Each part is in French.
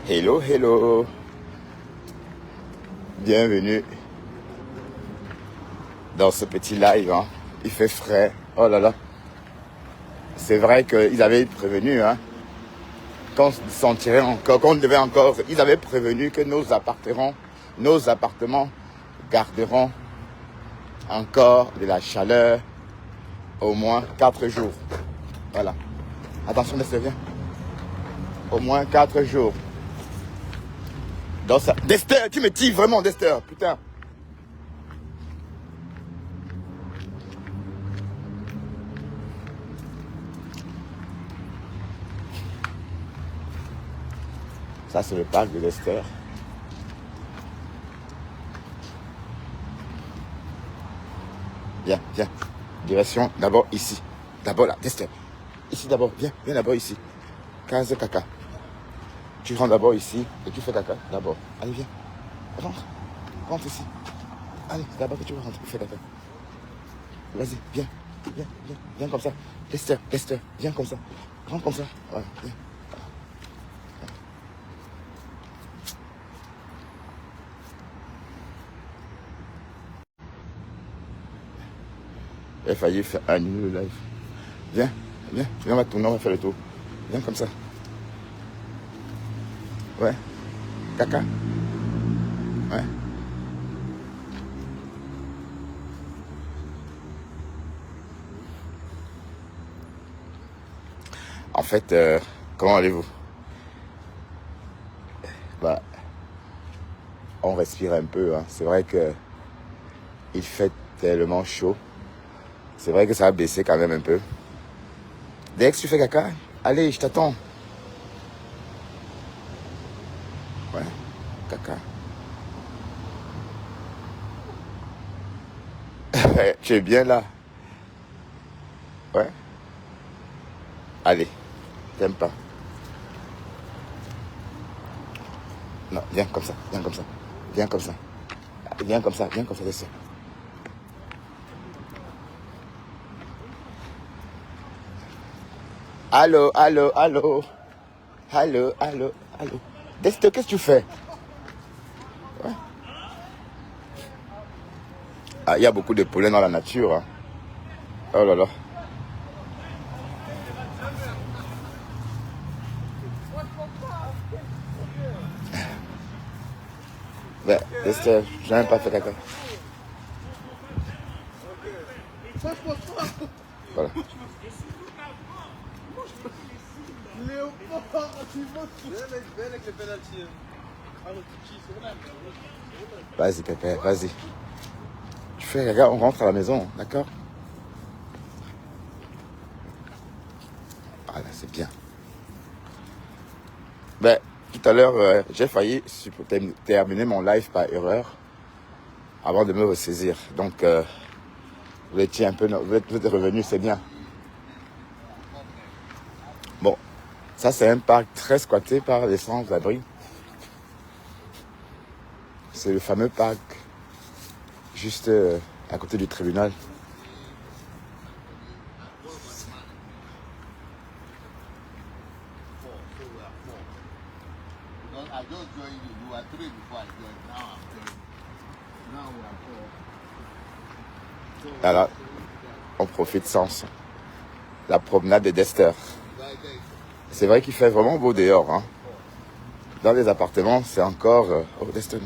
Hello, hello. Bienvenue dans ce petit live. Hein. Il fait frais. Oh là là. C'est vrai qu'ils avaient prévenu, hein, qu'on se sentirait encore, qu'on devait encore. Ils avaient prévenu que nos appartements garderont encore de la chaleur au moins 4 jours. Voilà. Attention, Dester, viens. Au moins 4 jours. Dans ça. Dester, tu me tives vraiment, Dester, putain. Ça, c'est le parc de Dester. Viens, viens. Direction d'abord ici. D'abord là, Dester. Ici d'abord, viens d'abord ici. Case caca. Tu rentres d'abord ici et tu fais caca d'abord. Allez, viens. Rentre ici. Allez, c'est d'abord que tu vas rentrer pour faire caca. Vas-y, viens comme ça. Dester, viens comme ça. Rentre comme ça. Ouais, viens. Il a failli faire annuler le live. Viens, on va tourner, on va faire le tour. Viens comme ça. Ouais. Caca. Ouais. En fait, comment allez-vous? Bah, on respire un peu. Hein. C'est vrai que il fait tellement chaud. C'est vrai que ça a baissé quand même un peu. Dès que tu fais caca, allez, je t'attends. Ouais, caca. Tu es bien là? Ouais. Allez, t'aimes pas? Non, viens comme ça. Viens comme ça, laisse. Allô. Dester, qu'est-ce que tu fais? Ouais. Ah, il y a beaucoup de pollen dans la nature. Hein. Oh là là. Ben, Dester, je n'ai même pas fait caca. Voilà. Vas-y, Pépé, vas-y. Tu fais caca, on rentre à la maison, d'accord? Voilà, c'est bien. Ben, tout à l'heure, j'ai failli terminer mon live par erreur avant de me ressaisir. Donc, vous êtes revenu, c'est bien. Bon, ça c'est un parc très squatté par les sans-abri. C'est le fameux parc juste à côté du tribunal. Voilà, on profite sans la promenade de Dester. C'est vrai qu'il fait vraiment beau dehors. Hein. Dans les appartements, c'est encore... oh, Dester.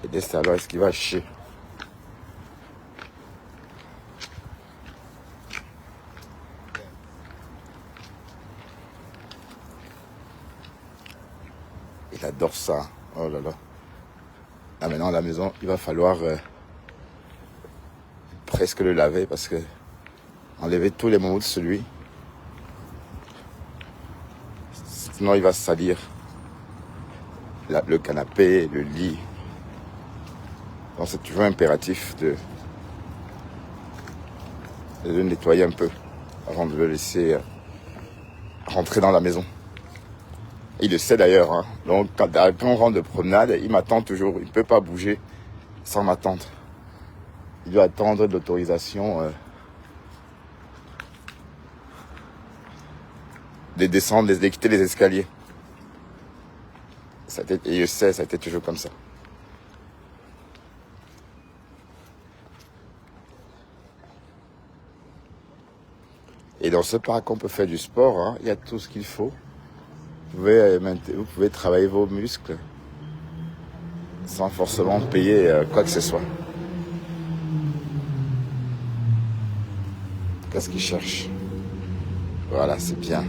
Et Dester, alors, est-ce qu'il va chier? Il adore ça. Oh là là. Là, maintenant, à la maison, il va falloir presque le laver parce que enlever tous les mots de celui. Sinon, il va salir le canapé, le lit. Donc, c'est toujours impératif de le nettoyer un peu avant de le laisser rentrer dans la maison. Il le sait d'ailleurs. Hein. Donc, quand on rentre de promenade, il m'attend toujours. Il ne peut pas bouger sans m'attendre. Il doit attendre de l'autorisation de descendre, de quitter les escaliers. Et je sais, ça a été toujours comme ça. Et dans ce parc, on peut faire du sport, hein. Il y a tout ce qu'il faut. Vous pouvez travailler vos muscles sans forcément payer quoi que ce soit. Qu'est-ce qu'ils cherchent? Voilà, c'est bien.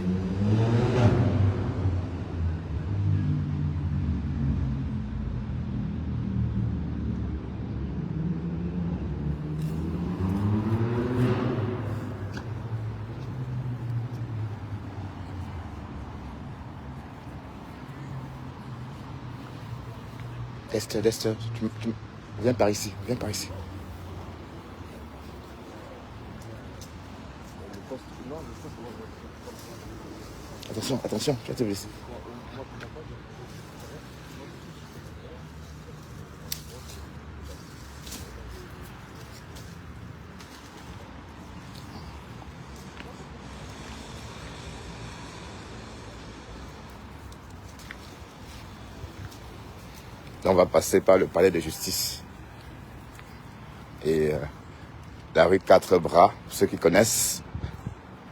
Lester, viens par ici, viens par ici. Attention, tu vas te blesser. On va passer par le palais de justice et la rue Quatre Bras, pour ceux qui connaissent.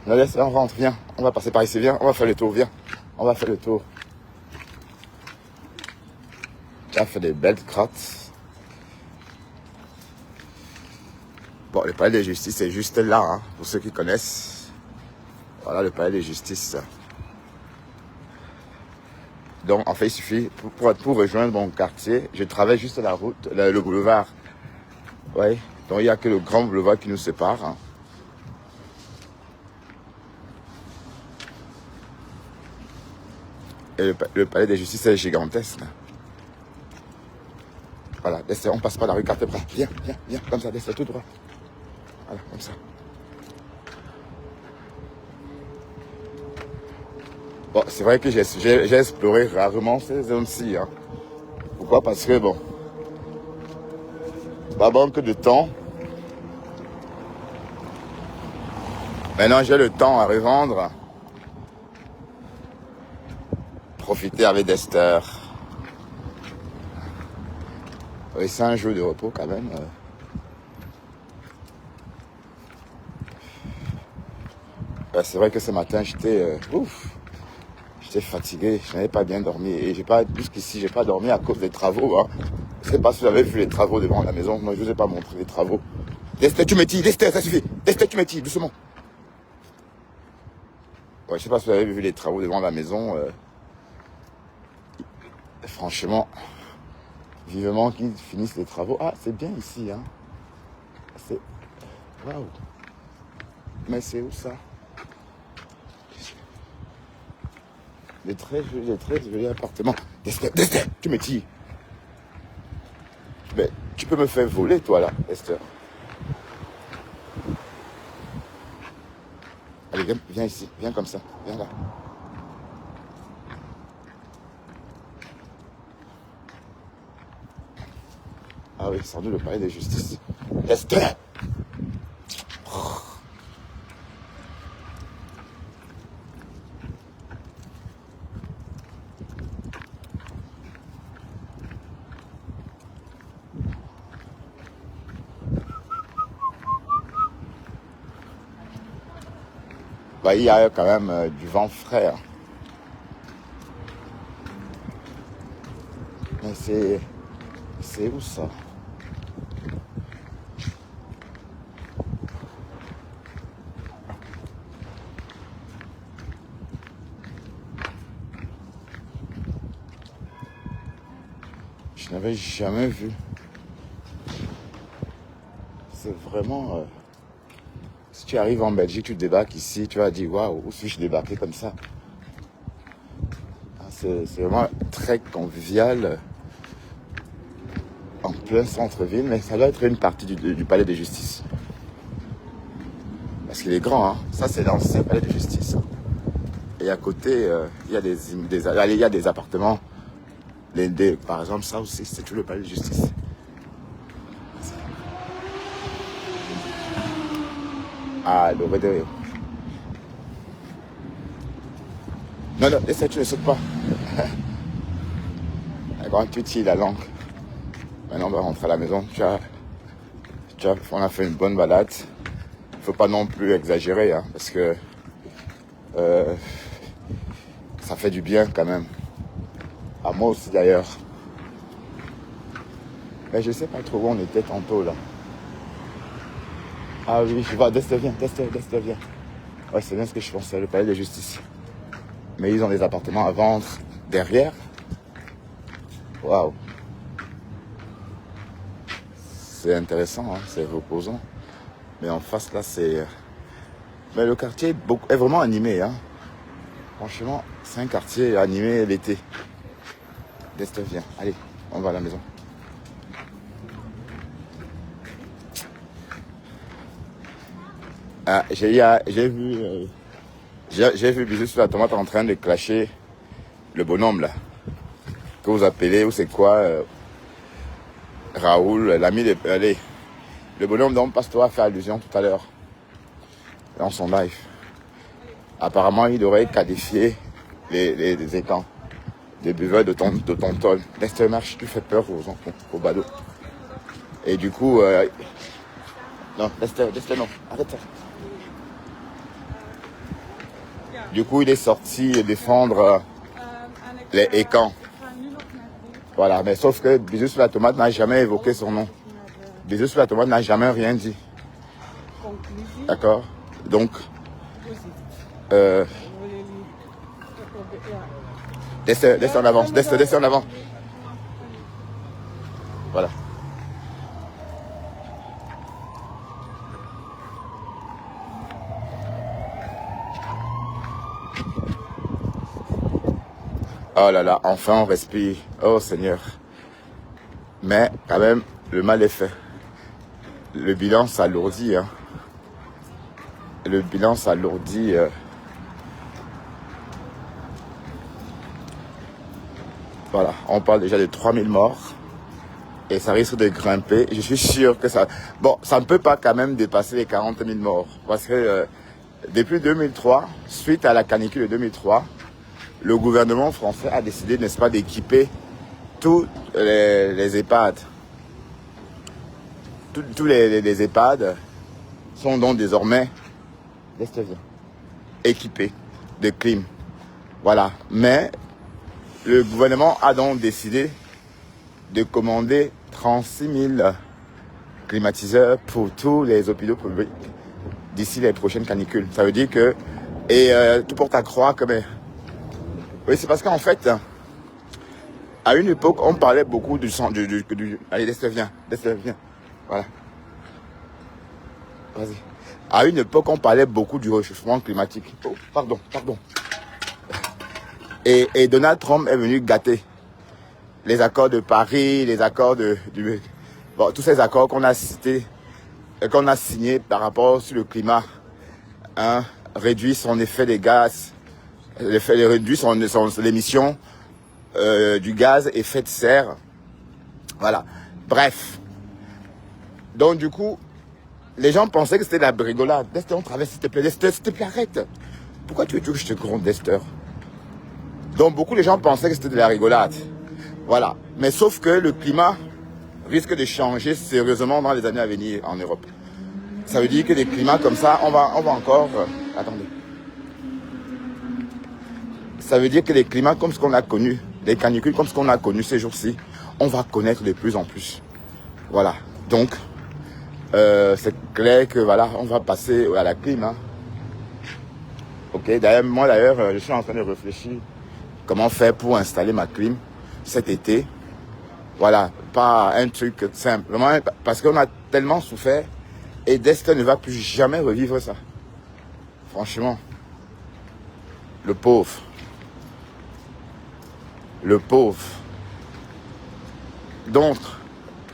On rentre, viens, on va passer par ici, viens, on va faire le tour, viens, on va faire le tour. Tu as fait des belles crottes. Bon, le palais de justice est juste là, hein, pour ceux qui connaissent. Voilà le palais de justice. Donc, en fait, il suffit, pour rejoindre mon quartier, je traverse juste la route, le boulevard. Oui, donc il n'y a que le grand boulevard qui nous sépare. Hein. Et le palais de justice est gigantesque. Voilà, on passe par la rue Cartebras. Viens, comme ça, laisse tout droit. Voilà, comme ça. Bon, c'est vrai que j'ai exploré rarement ces zones-ci. Hein. Pourquoi? Parce que, bon, pas manque de temps. Maintenant, j'ai le temps à revendre. Profiter avec Dester. Oui, c'est un jour de repos quand même. C'est vrai que ce matin, j'étais fatigué, je n'avais pas bien dormi. Et jusqu'ici, j'ai pas dormi à cause des travaux. Hein. Je ne sais pas si vous avez vu les travaux devant la maison. Moi, je ne vous ai pas montré les travaux. Dester, tu m'étis, Dester, ça suffit. Dester, tu m'étis, doucement. Ouais, je ne sais pas si vous avez vu les travaux devant la maison. Franchement, vivement qu'ils finissent les travaux. Ah, c'est bien ici. Hein. C'est... Waouh. Mais c'est où ça? Des très jolis appartements. Dester, tu m'étis. Mais tu peux me faire voler, toi, là, Esther. Allez, viens ici. Viens comme ça. Viens là. Ah oui, sans doute le palais de justice. Esther! Bah, il y a quand même du vent frais. Hein. Mais c'est où ça? Je n'avais jamais vu. C'est vraiment... Si tu arrives en Belgique, tu débarques ici, tu vas dire, waouh, où suis-je débarqué comme ça? C'est vraiment très convivial, en plein centre-ville, mais ça doit être une partie du palais de justice. Parce qu'il est grand, hein. Ça, c'est l'ancien palais de justice. Et à côté, il y a des appartements. Par exemple, ça aussi, c'est tout le palais de justice. Ah, le Rodeo. Non, non, laisse, tu ne sautes pas. Quand tu tires la langue. Maintenant, on va rentrer à la maison. On a fait une bonne balade. Il ne faut pas non plus exagérer, hein, parce que ça fait du bien quand même. À moi aussi d'ailleurs. Mais je ne sais pas trop où on était tantôt là. Ah oui, je vois, Dexter vient. Ouais, c'est bien ce que je pensais, le palais de justice. Mais ils ont des appartements à vendre derrière. Waouh. C'est intéressant, hein, c'est reposant. Mais en face là, c'est... Mais le quartier est vraiment animé, hein. Franchement, c'est un quartier animé l'été. Dexter vient. Allez, on va à la maison. Ah, j'ai vu Bisous sur la tomate en train de clasher le bonhomme là. Que vous appelez, ou c'est quoi Raoul, l'ami de... Allez, le bonhomme dont Pasteur a fait allusion tout à l'heure. Dans son live. Apparemment, il aurait qualifié les étangs des buveurs de ton tol. Dexter marche, tu fais peur aux enfants, aux badauds. Et du coup... non, Dexter, non, arrête ça. Du coup, il est sorti défendre les étangs. Voilà, mais sauf que Bisous sur la tomate n'a jamais évoqué son nom. Bisous sur la tomate n'a jamais rien dit. D'accord? Donc, laisse en avance, laisse en avant. Voilà. Oh là là, enfin on respire. Oh Seigneur. Mais quand même, le mal est fait. Le bilan s'alourdit. Hein. Le bilan s'alourdit. Voilà, on parle déjà de 3000 morts. Et ça risque de grimper. Je suis sûr que ça... Bon, ça ne peut pas quand même dépasser les 40 000 morts. Parce que depuis 2003, suite à la canicule de 2003, le gouvernement français a décidé, n'est-ce pas, d'équiper tous les EHPAD. Tous les EHPAD sont donc désormais équipés de clim. Voilà. Mais le gouvernement a donc décidé de commander 36 000 climatiseurs pour tous les hôpitaux publics d'ici les prochaines canicules. Ça veut dire que... Et tout porte à croire que... Mais, oui, c'est parce qu'en fait, à une époque, on parlait beaucoup du... Allez, Dexter, viens. Voilà. Vas-y. À une époque, on parlait beaucoup du réchauffement climatique. Oh, pardon. Et Donald Trump est venu gâter les accords de Paris, les accords bon, tous ces accords qu'on a cités, qu'on a signés par rapport sur le climat, hein, réduire son effet des gaz, réduire l'émission du gaz effet de serre. Voilà. Bref. Donc du coup, les gens pensaient que c'était de la brigolade. Dexter, on traverse, s'il te plaît. Dexter, s'il te plaît, arrête. Pourquoi tu veux que je te gronde, Dexter? Donc beaucoup de gens pensaient que c'était de la rigolade. Voilà. Mais sauf que le climat risque de changer sérieusement dans les années à venir en Europe. Ça veut dire que des climats comme ça, on va encore... attendez. Ça veut dire que les climats comme ce qu'on a connu, les canicules comme ce qu'on a connu ces jours-ci, on va connaître de plus en plus. Voilà. Donc, c'est clair que voilà, on va passer à la clim. Hein. Ok. D'ailleurs, je suis en train de réfléchir comment faire pour installer ma clim cet été. Voilà, pas un truc simple. Vraiment, parce qu'on a tellement souffert et Dexter ne va plus jamais revivre ça. Franchement. Le pauvre. Donc,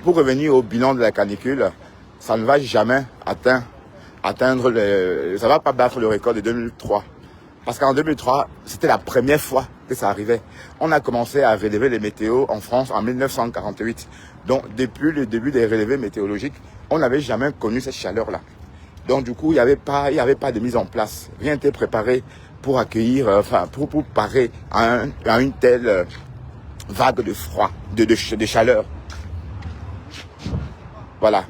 pour revenir au bilan de la canicule, ça ne va jamais atteindre ça va pas battre le record de 2003. Parce qu'en 2003, c'était la première fois que ça arrivait. On a commencé à relever les météos en France en 1948. Donc, depuis le début des relevés météorologiques, on n'avait jamais connu cette chaleur-là. Donc, du coup, il n'y avait pas de mise en place. Rien n'était préparé pour accueillir, enfin, pour parer à une telle vague de froid, de chaleur. Voilà.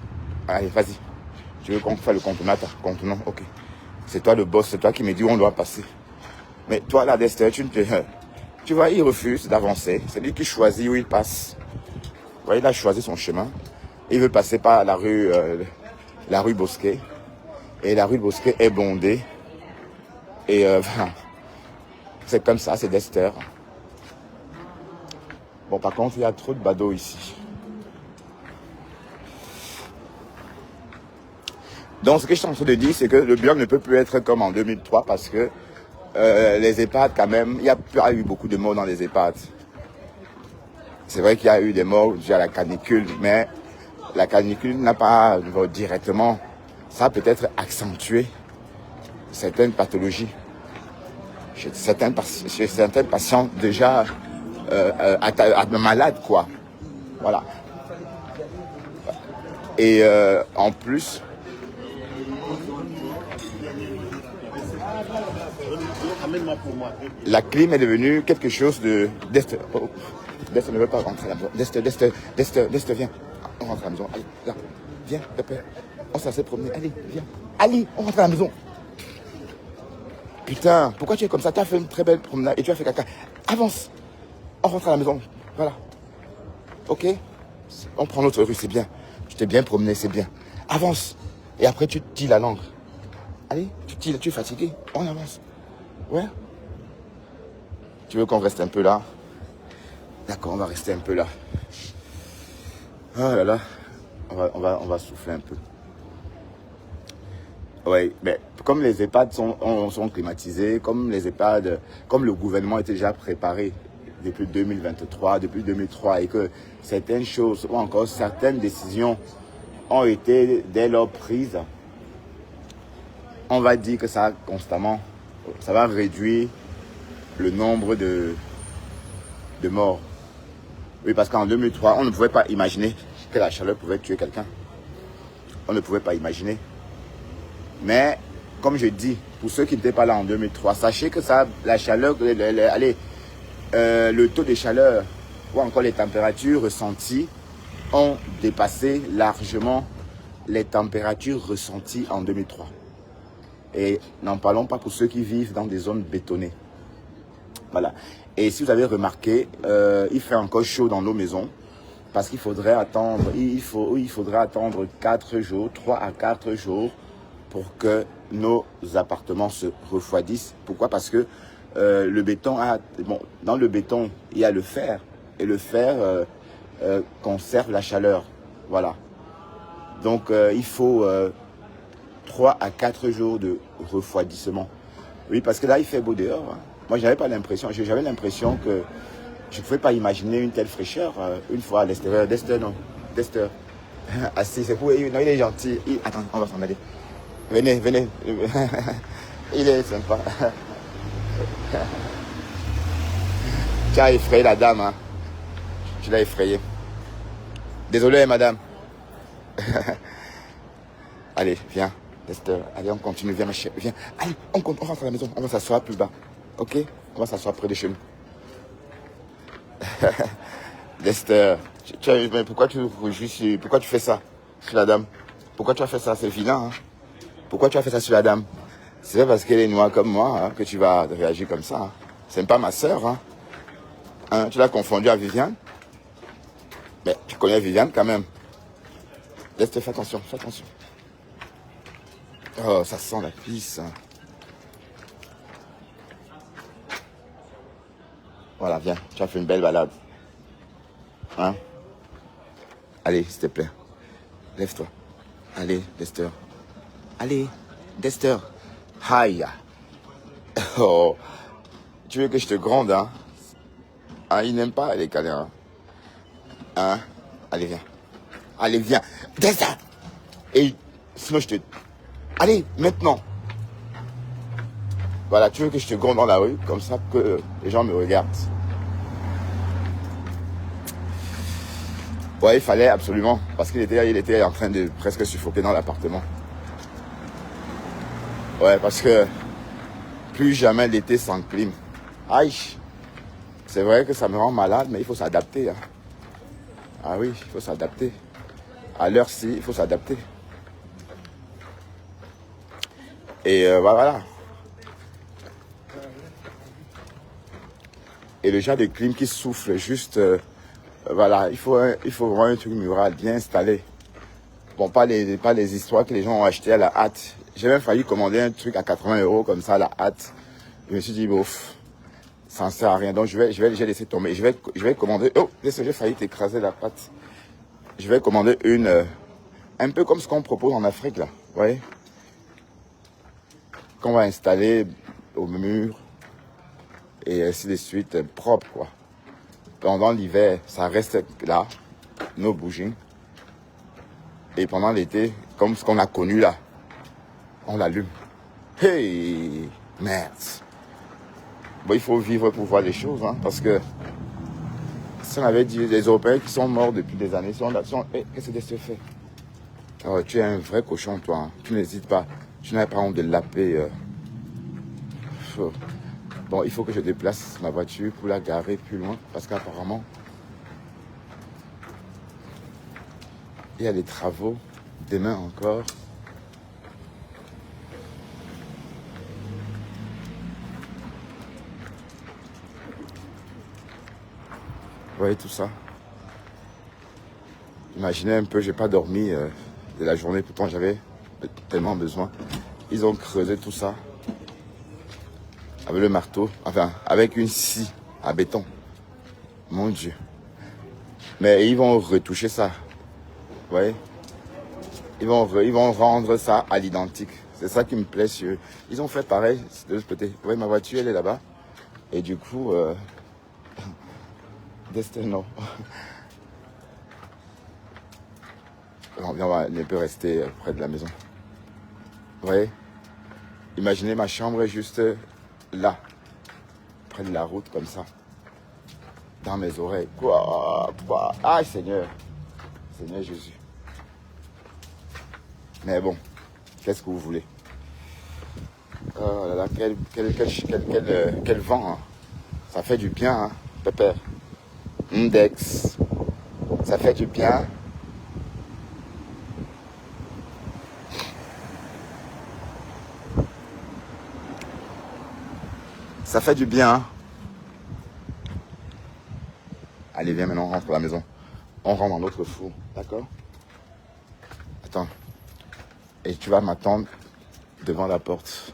Allez, vas-y. Tu veux qu'on fasse le contenant? Ok. C'est toi le boss, c'est toi qui me dis où on doit passer. Mais toi, là, Dexter, tu vois, il refuse d'avancer. C'est lui qui choisit où il passe. Vous voyez, il a choisi son chemin. Il veut passer par la rue Bosquet. Et la rue Bosquet est bondée. Et c'est comme ça, c'est Dexter. Bon, par contre, il y a trop de badauds ici. Donc, ce que je suis en train de dire, c'est que le bilan ne peut plus être comme en 2003 parce que les EHPAD, quand même, il n'y a pas eu beaucoup de morts dans les EHPAD. C'est vrai qu'il y a eu des morts dû à la canicule, mais la canicule n'a pas directement, ça a peut-être accentué certaines pathologies chez certains patients déjà malades, quoi. Voilà. Et en plus, la clim est devenue quelque chose de... Dexter ne veut pas rentrer à la maison. Dexter, viens. On rentre à la maison. Allez, là. Viens, pépé. On s'est assez promené. Allez, viens. Allez, on rentre à la maison. Putain, pourquoi tu es comme ça? Tu as fait une très belle promenade et tu as fait caca. Avance. On rentre à la maison. Voilà. Ok? On prend l'autre rue, c'est bien. Tu t'es bien promené, c'est bien. Avance. Et après, tu tires la langue. Allez, tu es fatigué. On avance. Ouais. Tu veux qu'on reste un peu là? D'accord, on va rester un peu là. Ah là là. On va souffler un peu. Oui, mais comme les EHPAD sont climatisés, comme le gouvernement était déjà préparé depuis 2023, depuis 2003, et que certaines choses ou encore certaines décisions ont été dès lors prises, on va dire que ça va réduire le nombre de morts. Oui, parce qu'en 2003, on ne pouvait pas imaginer que la chaleur pouvait tuer quelqu'un. On ne pouvait pas imaginer. Mais, comme je dis, pour ceux qui n'étaient pas là en 2003, sachez que la chaleur, le taux de chaleur ou encore les températures ressenties ont dépassé largement les températures ressenties en 2003. Et n'en parlons pas pour ceux qui vivent dans des zones bétonnées. Voilà. Et si vous avez remarqué, il fait encore chaud dans nos maisons parce qu'il faudrait attendre, il faudrait attendre 4 jours, 3 à 4 jours pour que nos appartements se refroidissent. Pourquoi? Parce que le béton dans le béton, il y a le fer. Et le fer conserve la chaleur. Voilà. Donc, il faut 3 à 4 jours de refroidissement. Oui, parce que là, il fait beau dehors. Hein. Moi, j'avais l'impression que je ne pouvais pas imaginer une telle fraîcheur une fois à l'extérieur. Dexter, non. Dexter. Assis, c'est pour... Non, il est gentil. Attends, on va s'en aller. Venez. Il est sympa. Tu as effrayé la dame, hein. Tu l'as effrayé. Désolé, madame. Allez, viens. Dexter, allez, on continue. Viens, ma chérie. Viens. Allez, on rentre à la maison. On va s'asseoir plus bas. Ok? On va s'asseoir près de chez nous. Dexter, mais pourquoi tu fais ça sur la dame? Pourquoi tu as fait ça? C'est vilain, hein? Pourquoi tu as fait ça sur la dame? C'est parce qu'elle est noire comme moi hein, que tu vas réagir comme ça. Hein. C'est pas ma soeur. Hein. Hein, tu l'as confondue à Viviane? Mais tu connais Viviane quand même. Laisse-toi, fais attention. Oh, ça sent la pisse. Hein. Voilà, viens, tu as fait une belle balade. Hein? Allez, s'il te plaît. Lève-toi. Allez, Dexter. Allez, Dexter. Aïe. Oh. Tu veux que je te gronde, hein? Hein, il n'aime pas les câlins. Hein? Allez, viens. Allez, viens. Dexter. Et sinon, je te... Allez, maintenant. Voilà, tu veux que je te gronde dans la rue, comme ça que les gens me regardent. Ouais, il fallait absolument, parce qu'il était en train de presque suffoquer dans l'appartement. Ouais, parce que Plus jamais l'été sans clim. Aïe, c'est vrai que ça me rend malade, mais il faut s'adapter. Hein. Ah oui, il faut s'adapter. À l'heure-ci, il faut s'adapter. Et voilà. Et le genre de clim qui souffle juste, voilà, il faut vraiment un truc mural bien installé. Bon, pas les histoires que les gens ont achetées à la hâte. J'ai même failli commander un truc à 80 € comme ça à la hâte. Je me suis dit, bof, ça ne sert à rien. Donc j'ai laissé tomber. Je vais commander. Oh, j'ai failli t'écraser la patte. Je vais commander une, un peu comme ce qu'on propose en Afrique là. Vous voyez? Qu'on va installer au mur et ainsi de suite, propre quoi. Pendant l'hiver, ça reste là, nos bougies. Et pendant l'été, comme ce qu'on a connu là, on l'allume. Hey, merde. Bon, il faut vivre pour voir les choses, hein, parce que si on avait dit les Européens qui sont morts depuis des années, qu'est-ce que c'est fait? Oh, tu es un vrai cochon, toi. Hein. Tu n'hésites pas. Tu n'as pas honte de laper. Bon, il faut que je déplace ma voiture pour la garer plus loin, parce qu'apparemment, il y a des travaux. Demain encore. Vous voyez tout ça? Imaginez un peu, j'ai pas dormi de la journée, pourtant j'avais tellement besoin. Ils ont creusé tout ça avec le marteau, enfin avec une scie à béton. Mon Dieu. Mais ils vont retoucher ça. Vous voyez? Ils vont rendre ça à l'identique. C'est ça qui me plaît sur eux. Ils ont fait pareil de l'autre côté. Vous voyez, ma voiture, elle est là-bas. Et du coup, Destino. On peut rester près de la maison. Vous voyez? Imaginez ma chambre est juste là, près de la route, comme ça. Dans mes oreilles. Quoi? Aïe, Seigneur. Seigneur Jésus. Mais bon, qu'est-ce que vous voulez? Oh là là, quel vent. Hein. Ça fait du bien, hein, pépère. Index. Ça fait du bien. Ça fait du bien. Hein. Allez, viens, maintenant, on rentre à la maison. On rentre dans notre four, d'accord? Attends. Et tu vas m'attendre devant la porte.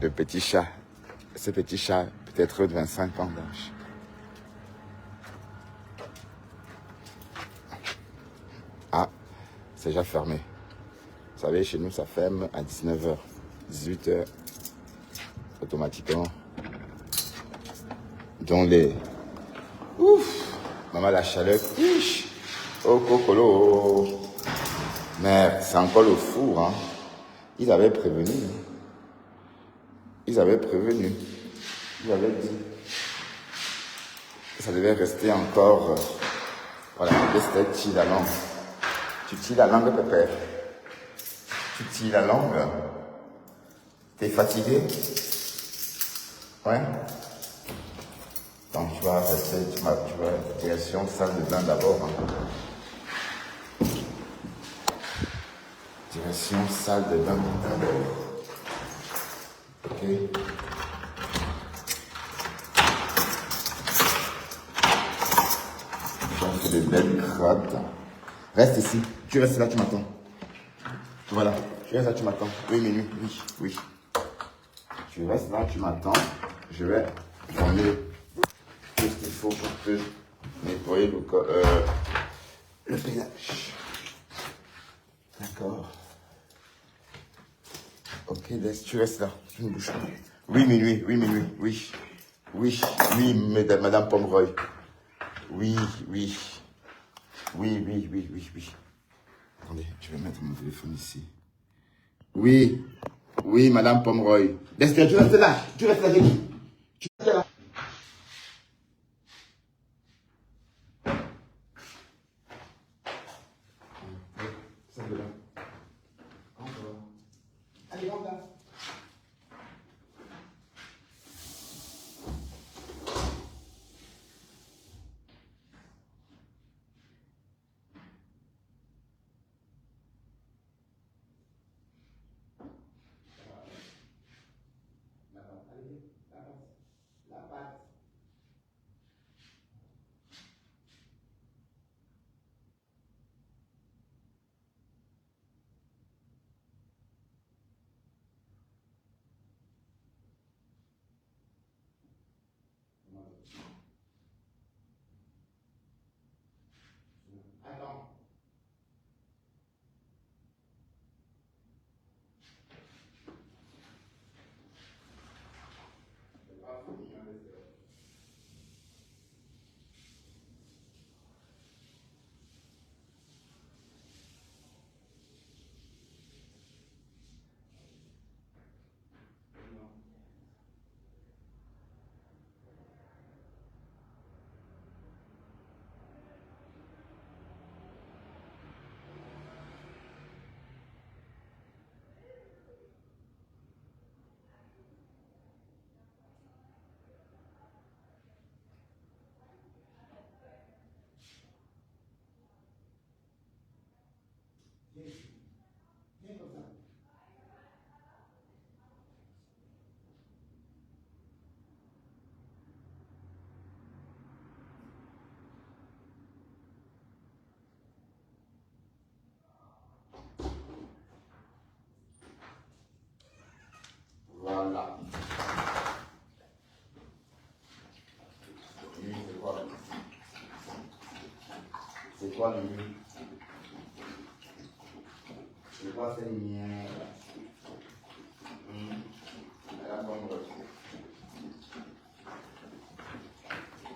Le petit chat. Ce petit chat, peut-être de 25 ans d'âge. Ah, c'est déjà fermé. Vous savez, chez nous, ça ferme à 19h. 18h. Automatiquement. Donc les... Ouf! Maman, la chaleur. Ish. Oh, cocolo. Mais c'est encore le four, hein. Ils avaient prévenu. Ils avaient prévenu. Ils avaient dit que ça devait rester encore... voilà, c'était tire la langue. Tu tires la langue, pépère. Tu tires la langue. T'es fatigué? Ouais. Donc tu vas rester, tu vas direction salle de bain d'abord. Hein. Direction salle de bain d'abord. Ok. J'en fais de belles crottes. Reste ici. Tu restes là, tu m'attends. Voilà. Tu restes là, tu m'attends. Oui, minuit. Oui, oui. Tu restes là, tu m'attends. Je vais prendre tout ce qu'il faut pour te nettoyer le pénage. D'accord. Ok, laisse, tu restes là. Tu ne bouges pas. Oui, minuit, oui, minuit, oui. Oui, oui, madame Pomeroy. Oui, oui. Oui, oui, oui, oui, oui. Attendez, je vais mettre mon téléphone ici. Oui, oui, madame Pomeroy. Destiny, tu restes là. Tu restes là, j'ai dit. Tu restes là. dedans. Encore. Allez, rentre là. La patte. Attends. C'est pas fini, hein, les gars. Viens comme ça. Voilà. Lui, c'est quoi? C'est quoi le lui? C'est quoi cette lumière? Elle a comme reflet.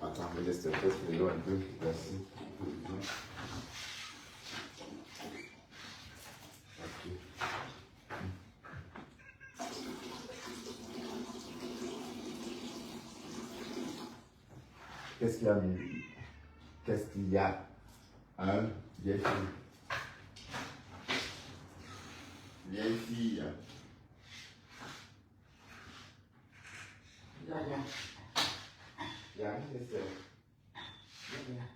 Attends, je laisse peut-être les doigts un peu placés. Ok. Qu'est-ce qu'il y a, Mimi? Qu'est-ce qu'il y a? Hein? Vieille fille. Vieille fille. Viens, viens. Viens, laisse-le. Viens, viens.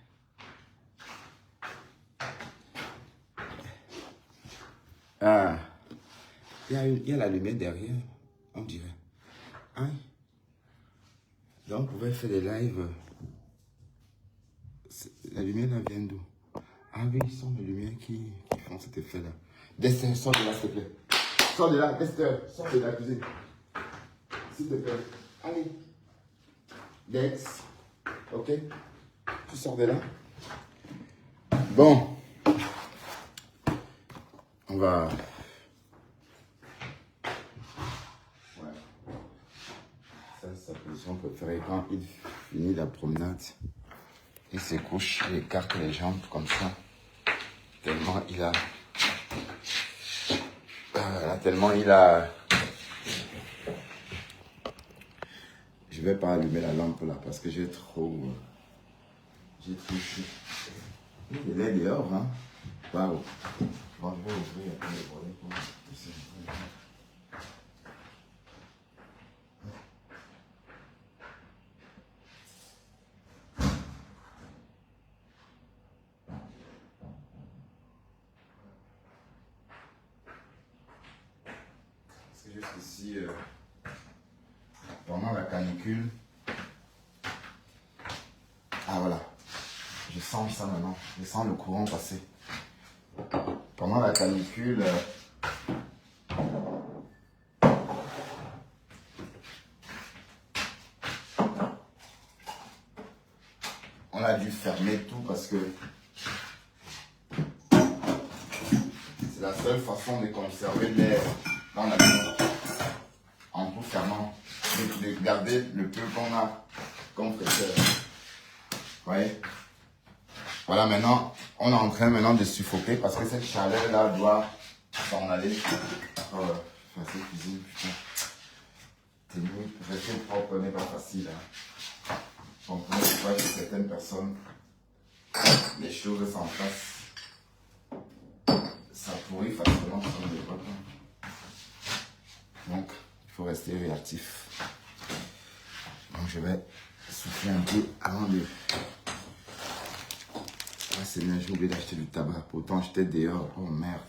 Ah, il y a la lumière derrière, on dirait. Hein? Donc, on pouvait faire des lives. La lumière là vient d'où? Ah oui, ce sont les lumières qui font cet effet-là. Dexter, sors de là, s'il te plaît. Sors de là, Dexter, sors de la cuisine. S'il te plaît. Allez. Dex. Ok? Tu sors de là. Bon. On va... Ouais. Ça, c'est sa position préférée quand il finit la promenade. Il se couche, il écarte les jambes comme ça. Tellement il a... tellement il a... Je vais pas allumer la lampe là parce que j'ai trop... J'ai trop chaud. Il est dehors, hein. Waouh. Bon, je vais ouvrir un peu le volet pour... Parce que juste ici, pendant la canicule... Ah voilà. Je sens ça maintenant. Je sens le courant passer. Pendant la canicule... on a dû fermer tout parce que c'est la seule façon de conserver l'air dans la maison. En tout fermant, de garder le peu qu'on a comme fraîcheur. Vous voyez? Voilà, maintenant, on est en train maintenant de suffoquer parce que cette chaleur-là doit s'en aller. Oh, cette cuisine, putain. Rester propre n'est pas facile. Hein. Comprenez pourquoi chez certaines personnes, les choses s'en passent ça pourrit facilement si on ne le voit pas. Donc, il faut rester réactif. Donc, je vais souffler un peu avant de... Ah, c'est bien, j'ai oublié d'acheter du tabac. Pourtant, j'étais dehors. Oh, merde.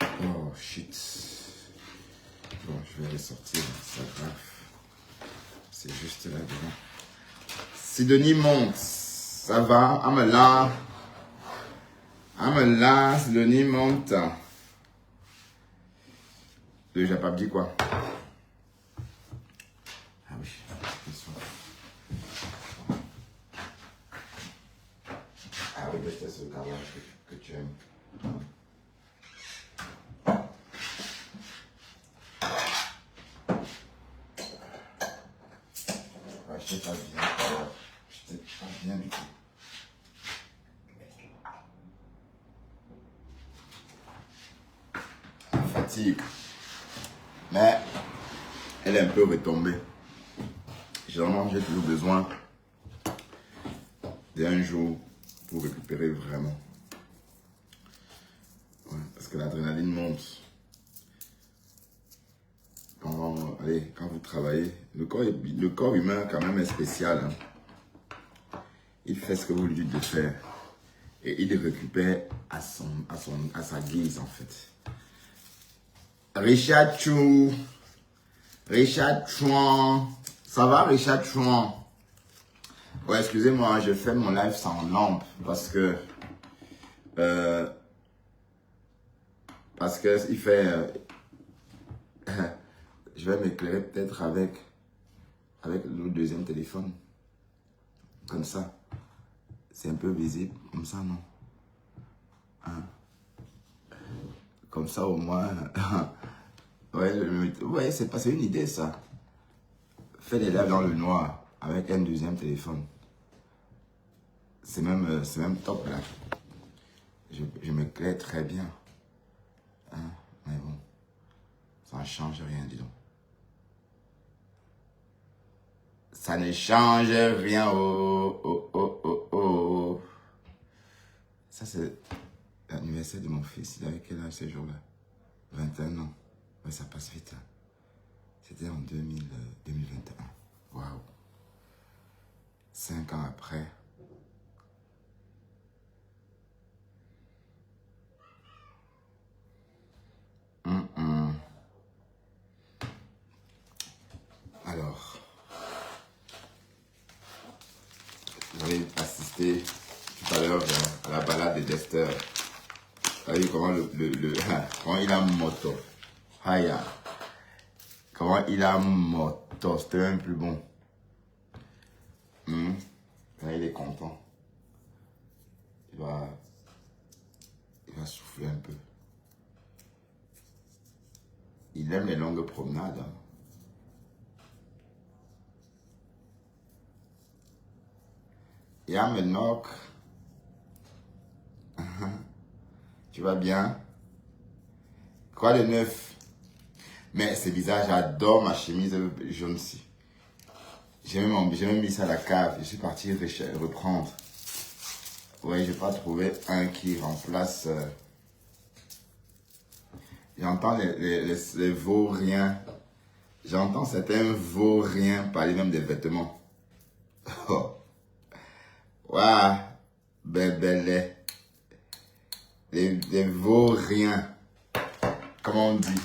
Oh, shit. Bon, je vais ressortir. C'est pas grave. C'est juste là devant. Sidonie monte. Ça va? Amela. Amela, Sidonie monte. J'ai pas dit quoi? Ah oui, ah oui, c'était ce carrelage que tu aimes. Ouais, je t'ai pas bien. Je t'ai pas bien du tout. Fatigue. Mais elle est un peu retombée. Généralement, j'ai toujours besoin d'un jour pour récupérer vraiment. Ouais, parce que l'adrénaline monte. Quand vous travaillez, le corps humain quand même est spécial. Hein. Il fait ce que vous lui dites de faire. Et il le récupère à sa guise en fait. Richard Chou. Richard Chouan. Ça va Richard Chouan? Ouais, excusez-moi, je fais mon live sans lampe parce que il fait je vais m'éclairer peut-être avec le deuxième téléphone. Comme ça. C'est un peu visible. Comme ça, non? Hein? Comme ça, au moins. Ouais, c'est une idée, ça. Fais des lives dans le noir avec un deuxième téléphone. C'est même top, là. Je m'éclaire très bien. Hein? Mais bon. Ça ne change rien, dis donc. Ça ne change rien. Oh, oh, oh, oh, oh. Ça, c'est l'anniversaire de mon fils. Il avait quel âge ces jours-là? 21 ans. Ouais, ça passe vite. Hein. C'était en 2021. Waouh. 5 ans après. Alors, j'avais assisté tout à l'heure à la balade de Dexter. Vous voyez comment comment il a moto. Haya. Comment il a moto. C'était même plus bon. Là, il est content. Il va souffler un peu. Il aime les longues promenades. Hein. Yamenok. Tu vas bien? Quoi de neuf? Mais c'est bizarre, j'adore ma chemise jaune-ci. J'ai même mis ça à la cave. Je suis parti reprendre. Ouais, j'ai pas trouvé un qui remplace. J'entends les vauriens. J'entends certains vauriens parler même des vêtements. Oh. Waouh, bébé. Les vauriens. Comment on dit?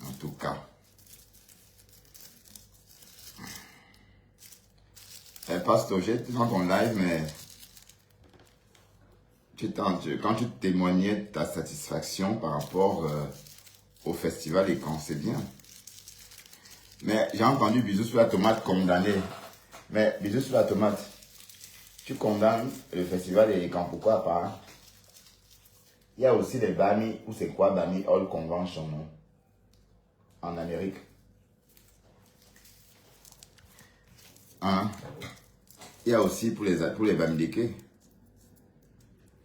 En tout cas. Pasteur, j'étais dans ton live, mais quand tu témoignais de ta satisfaction par rapport au festival et quand c'est bien. Mais j'ai entendu Bisous sur la tomate condamné. Mais Bisous sur la tomate, tu condamnes le festival et les camps, pourquoi pas? Il y a aussi les BAMI, ou c'est quoi BAMI All Convention, non? En Amérique. Hein? Il y a aussi pour les Bamileke.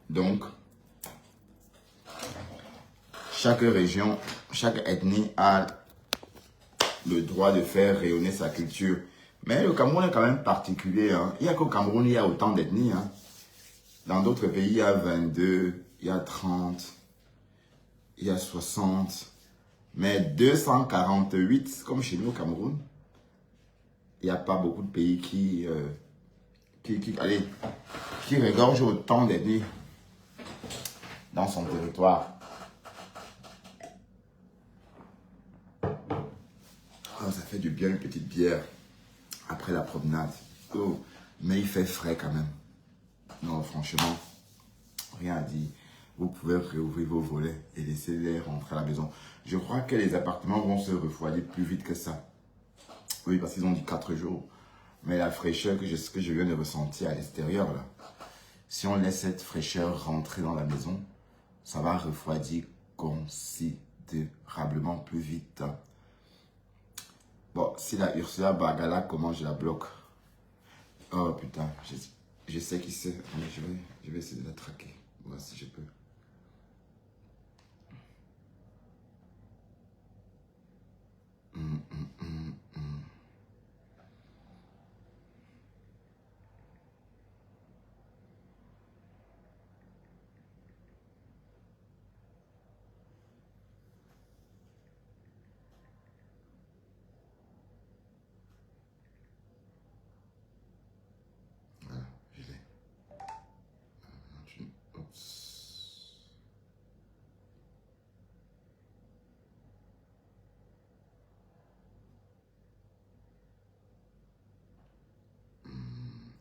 Donc, chaque région, chaque ethnie a le droit de faire rayonner sa culture. Mais le Cameroun est quand même particulier. Hein. Il n'y a qu'au Cameroun, il y a autant d'ethnies. Hein. Dans d'autres pays, il y a 22, il y a 30, il y a 60. Mais 248, comme chez nous au Cameroun, il n'y a pas beaucoup de pays qui regorgent autant d'ethnies dans son territoire. Oh, ça fait du bien une petite bière après la promenade. Oh, mais il fait frais quand même. Non, franchement, rien à dire. Vous pouvez réouvrir vos volets et laisser l'air rentrer à la maison. Je crois que les appartements vont se refroidir plus vite que ça. Oui, parce qu'ils ont dit 4 jours. Mais la fraîcheur que je viens de ressentir à l'extérieur, là, si on laisse cette fraîcheur rentrer dans la maison, ça va refroidir considérablement plus vite. Bon, si la Ursula Bagala, comment je la bloque? Oh putain, je sais qui c'est. Mais je vais essayer de la traquer. Voir si je peux. Voilà, je l'ai. Oups.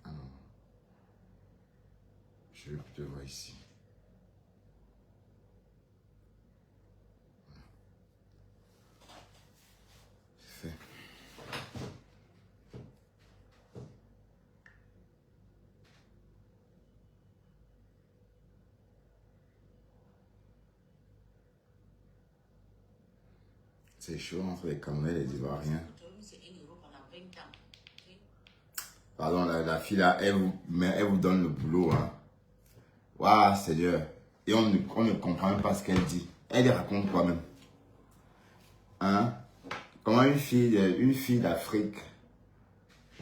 Ah non, je vais plutôt voir ici. C'est fait. C'est chaud entre les Camerounais et les Ivoiriens. Pardon, la fille là, elle vous donne le boulot. Hein. Waouh, Seigneur. Et on ne comprend même pas ce qu'elle dit. Elle raconte quoi même? Hein? Comment une fille d'Afrique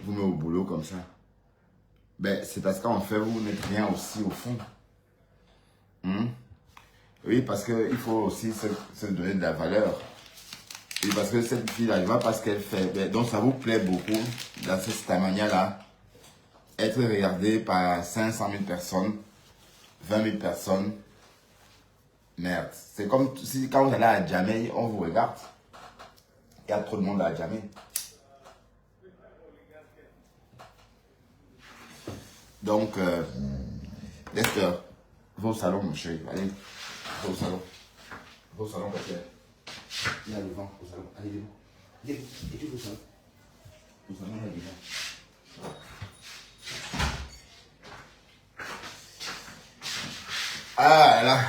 vous met au boulot comme ça? Ben, c'est parce qu'en fait, vous n'êtes rien aussi au fond. Hein? Oui, parce qu'il faut aussi se donner de la valeur. Et parce que cette fille-là, elle va pas ce qu'elle fait. Ben, donc, ça vous plaît beaucoup, dans cette manière-là, être regardé par 500 000 personnes, 20 000 personnes. Merde. C'est comme si quand vous allez à Djamé, on vous regarde. Il y a trop de monde à Djamé. Donc, Lester, va au salon, mon chéri. Allez, va au salon. Va au salon, parce que il y a le vent au salon. Allez, debout. Debout. Et tu vas au salon. Au salon, il y a du vent. Ah là.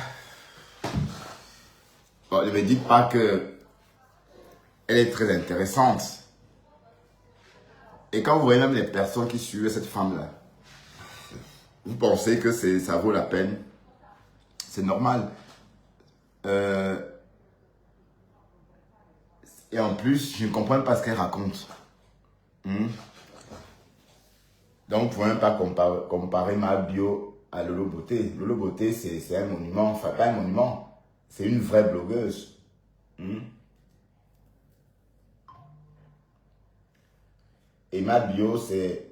Bon, ne me dites pas que elle est très intéressante. Et quand vous voyez même les personnes qui suivent cette femme-là, vous pensez que ça vaut la peine. C'est normal. Et en plus, je ne comprends pas ce qu'elle raconte. Donc, vous ne pouvez même pas comparer ma bio à Lolo Beauté. Lolo Beauté, c'est un monument. Enfin, pas un monument. C'est une vraie blogueuse. Et ma bio, c'est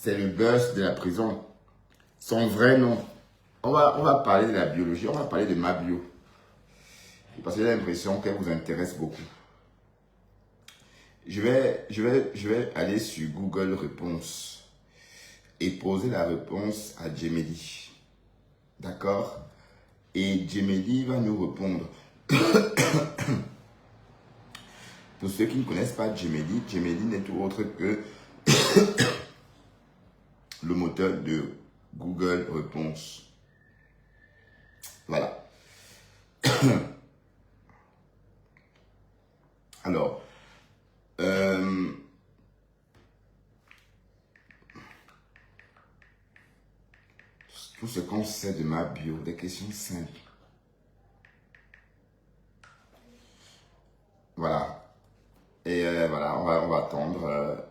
le buzz de la prison. Son vrai nom. On va parler de la biologie. On va parler de ma bio. Parce que j'ai l'impression qu'elle vous intéresse beaucoup. Je vais aller sur Google Réponses et poser la réponse à Gemeli. D'accord? Et Gemeli va nous répondre. Pour ceux qui ne connaissent pas Gemeli, Gemeli n'est tout autre que le moteur de Google Réponses. Voilà. Alors, tout ce qu'on sait de ma bio, des questions simples. Voilà. Et voilà, on va attendre.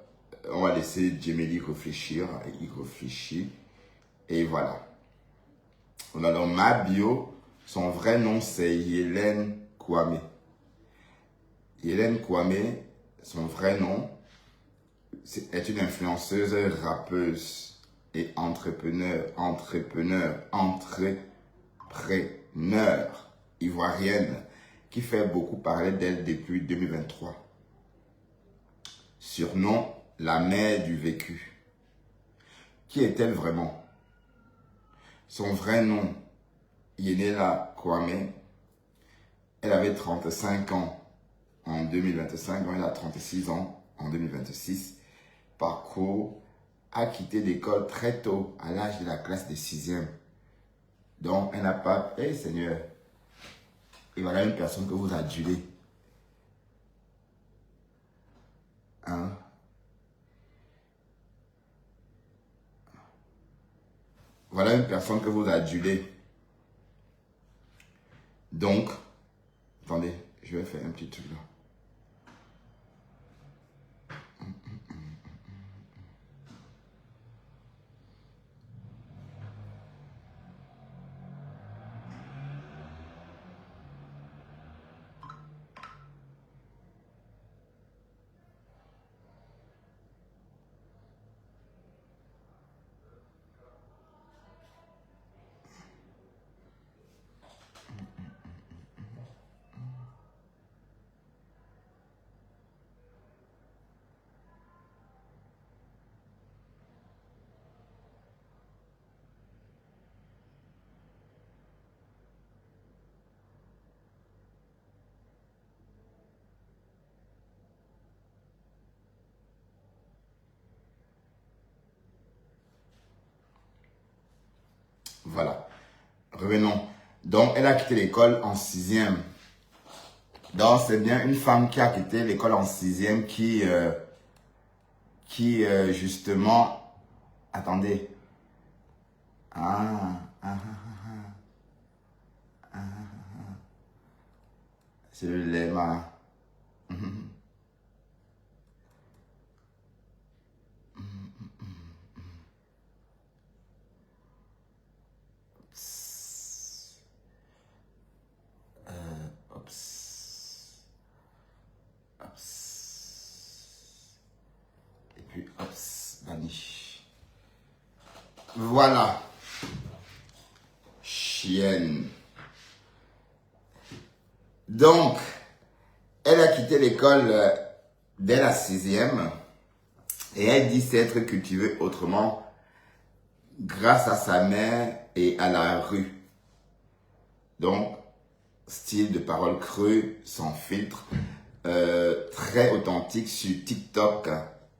On va laisser Djemeli réfléchir. Il réfléchit. Et voilà. Alors, ma bio, son vrai nom, c'est Hélène Kwame. Hélène Kwame, son vrai nom, est une influenceuse, rappeuse et entrepreneur ivoirienne qui fait beaucoup parler d'elle depuis 2023. Surnom, la mère du vécu. Qui est-elle vraiment? Son vrai nom, Yenela Kwame, elle avait 35 ans en 2025, donc elle a 36 ans en 2026. Parcours, a quitté l'école très tôt, à l'âge de la classe de 6e. Donc, elle n'a pas... Eh Seigneur, et voilà une personne que vous adulez. Hein? Voilà une personne que vous adulez. Donc, attendez, je vais faire un petit truc là. Voilà. Revenons. Donc, elle a quitté l'école en 6e. Donc, c'est bien une femme qui a quitté l'école en 6e qui justement... Attendez. C'est le lema. Et puis, vanish. Voilà. Chienne. Donc, elle a quitté l'école dès la 6e et elle dit s'être cultivée autrement grâce à sa mère et à la rue. Donc, style de parole creux, sans filtre, très authentique sur TikTok,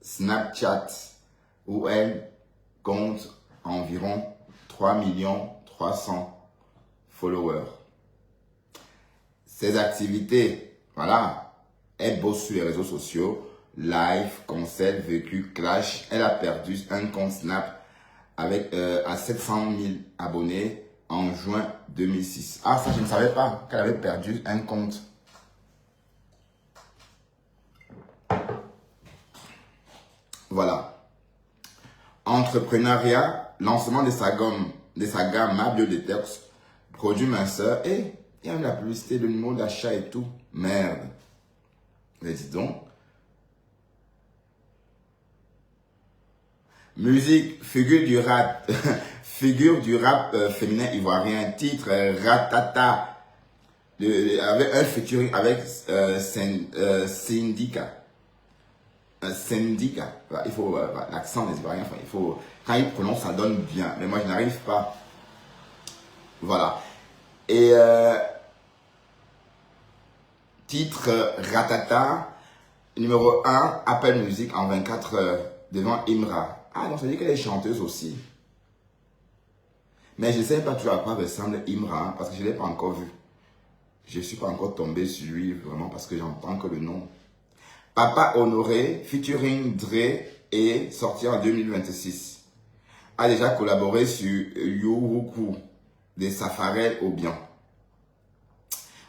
Snapchat, où elle compte environ 3 300 000 followers. Ses activités, voilà, elle bosse sur les réseaux sociaux, live, concert, vécu, clash. Elle a perdu un compte Snap avec à 700 000 abonnés en juin 2006. Ah, ça, je ne savais pas qu'elle avait perdu un compte. Voilà. Entrepreneuriat, lancement de sa gamme Ma Biodetox, produit minceur et il y a la publicité, le numéro d'achat et tout. Merde. Mais dis donc. Musique, figure du rap, figure du rap féminin ivoirien, titre Ratata, avec un featuring avec Syndica. Syndica, il faut l'accent des Ivoiriens, enfin, il faut, quand il prononce, ça donne bien, mais moi je n'arrive pas. Voilà. Et titre Ratata, numéro 1, Apple Music en 24 heures devant Imra. Ah non, ça veut dire qu'elle est chanteuse aussi. Mais je ne sais pas toujours à quoi ressemble Imra, parce que je ne l'ai pas encore vu. Je ne suis pas encore tombé sur lui, vraiment, parce que j'entends que le nom. Papa Honoré, featuring Dre, et sorti en 2026. A déjà collaboré sur Youroukou, de Safarel Obian.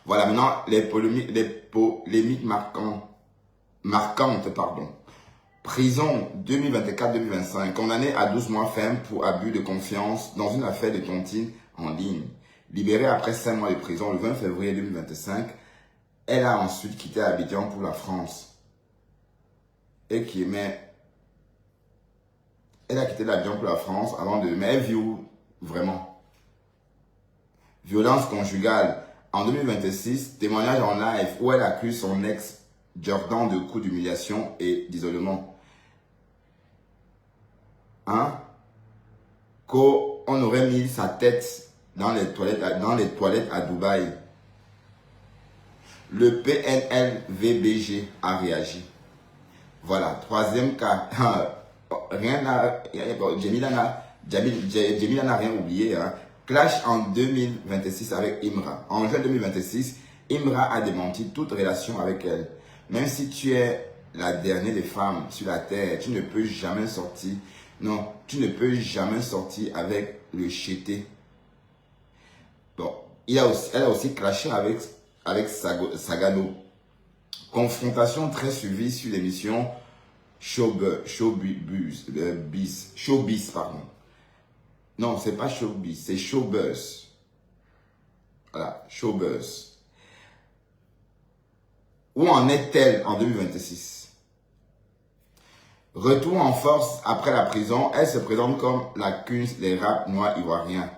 Voilà, maintenant, les polémiques marquantes, pardon. Prison 2024-2025, condamné à 12 mois ferme pour abus de confiance dans une affaire de tontine en ligne. Libérée après 5 mois de prison le 20 février 2025, elle a ensuite quitté Abidjan pour la France. Elle a quitté l'Abidjan pour la France avant de... Mais elle vit où vraiment? Violence conjugale. En 2026, témoignage en live où elle accuse son ex Jordan de coups d'humiliation et d'isolement. Hein? Qu'on aurait mis sa tête dans les toilettes à Dubaï. Le PNLVBG a réagi. Voilà, troisième cas. Jemila n'a rien oublié. Hein. Clash en 2026 avec Imra. En juin 2026, Imra a démenti toute relation avec elle. Même si tu es la dernière des femmes sur la terre, tu ne peux jamais sortir. Non, tu ne peux jamais sortir avec le chété. Bon, elle a aussi clashé avec Sagano. Confrontation très suivie sur l'émission Showbiz, pardon. Non, c'est pas Showbiz, c'est Showbuzz. Voilà, Showbuzz. Où en est-elle en 2026? Retour en force après la prison, elle se présente comme la Kunz des rap noirs ivoiriens.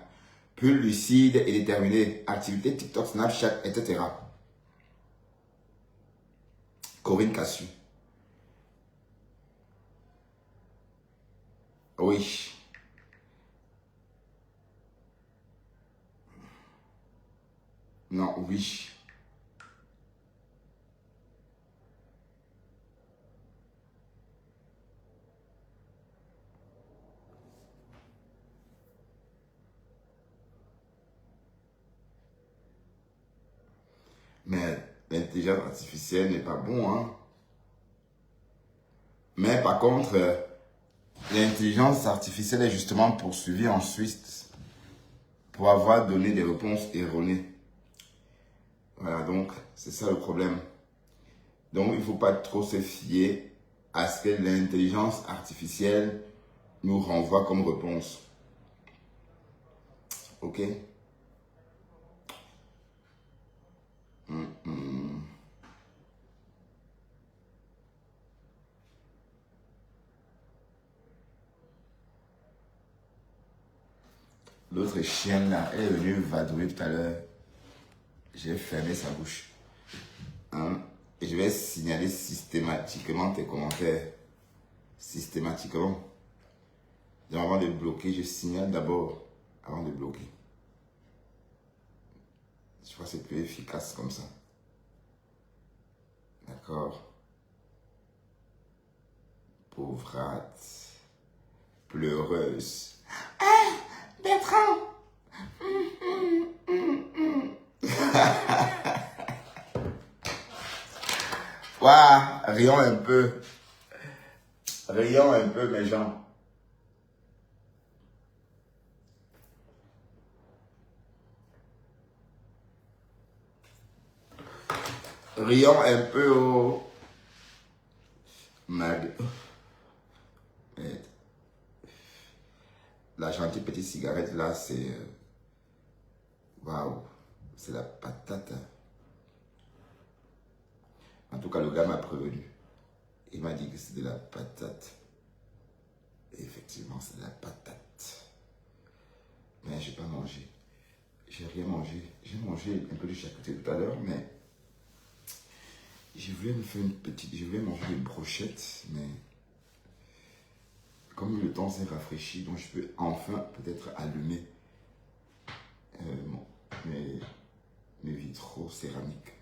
Plus lucide et déterminée, activité TikTok, Snapchat, etc. Corinne Cassu. Oui. Non, oui. Mais l'intelligence artificielle n'est pas bon, hein. Mais par contre, l'intelligence artificielle est justement poursuivie en Suisse pour avoir donné des réponses erronées. Voilà, donc c'est ça le problème. Donc il ne faut pas trop se fier à ce que l'intelligence artificielle nous renvoie comme réponse. Ok? L'autre chienne là, elle est venue vadrouiller tout à l'heure. J'ai fermé sa bouche. Hein? Et je vais signaler systématiquement tes commentaires. Systématiquement. Donc avant de bloquer, je signale d'abord avant de bloquer. Je crois que c'est plus efficace comme ça. D'accord? Pauvrate. Pleureuse. Ah, Bertrand! Waouh, rions un peu. Rions un peu, mes gens. Rions un peu au... La gentille petite cigarette là, c'est... Waouh, c'est la patate. En tout cas, le gars m'a prévenu. Il m'a dit que c'est de la patate. Et effectivement, c'est de la patate. Mais j'ai pas mangé. J'ai rien mangé. J'ai mangé un peu de chaque côté tout à l'heure, mais... Je voulais me faire une petite... Je voulais manger des brochettes, mais... Comme le temps s'est rafraîchi, donc je peux enfin peut-être allumer mes vitraux céramiques.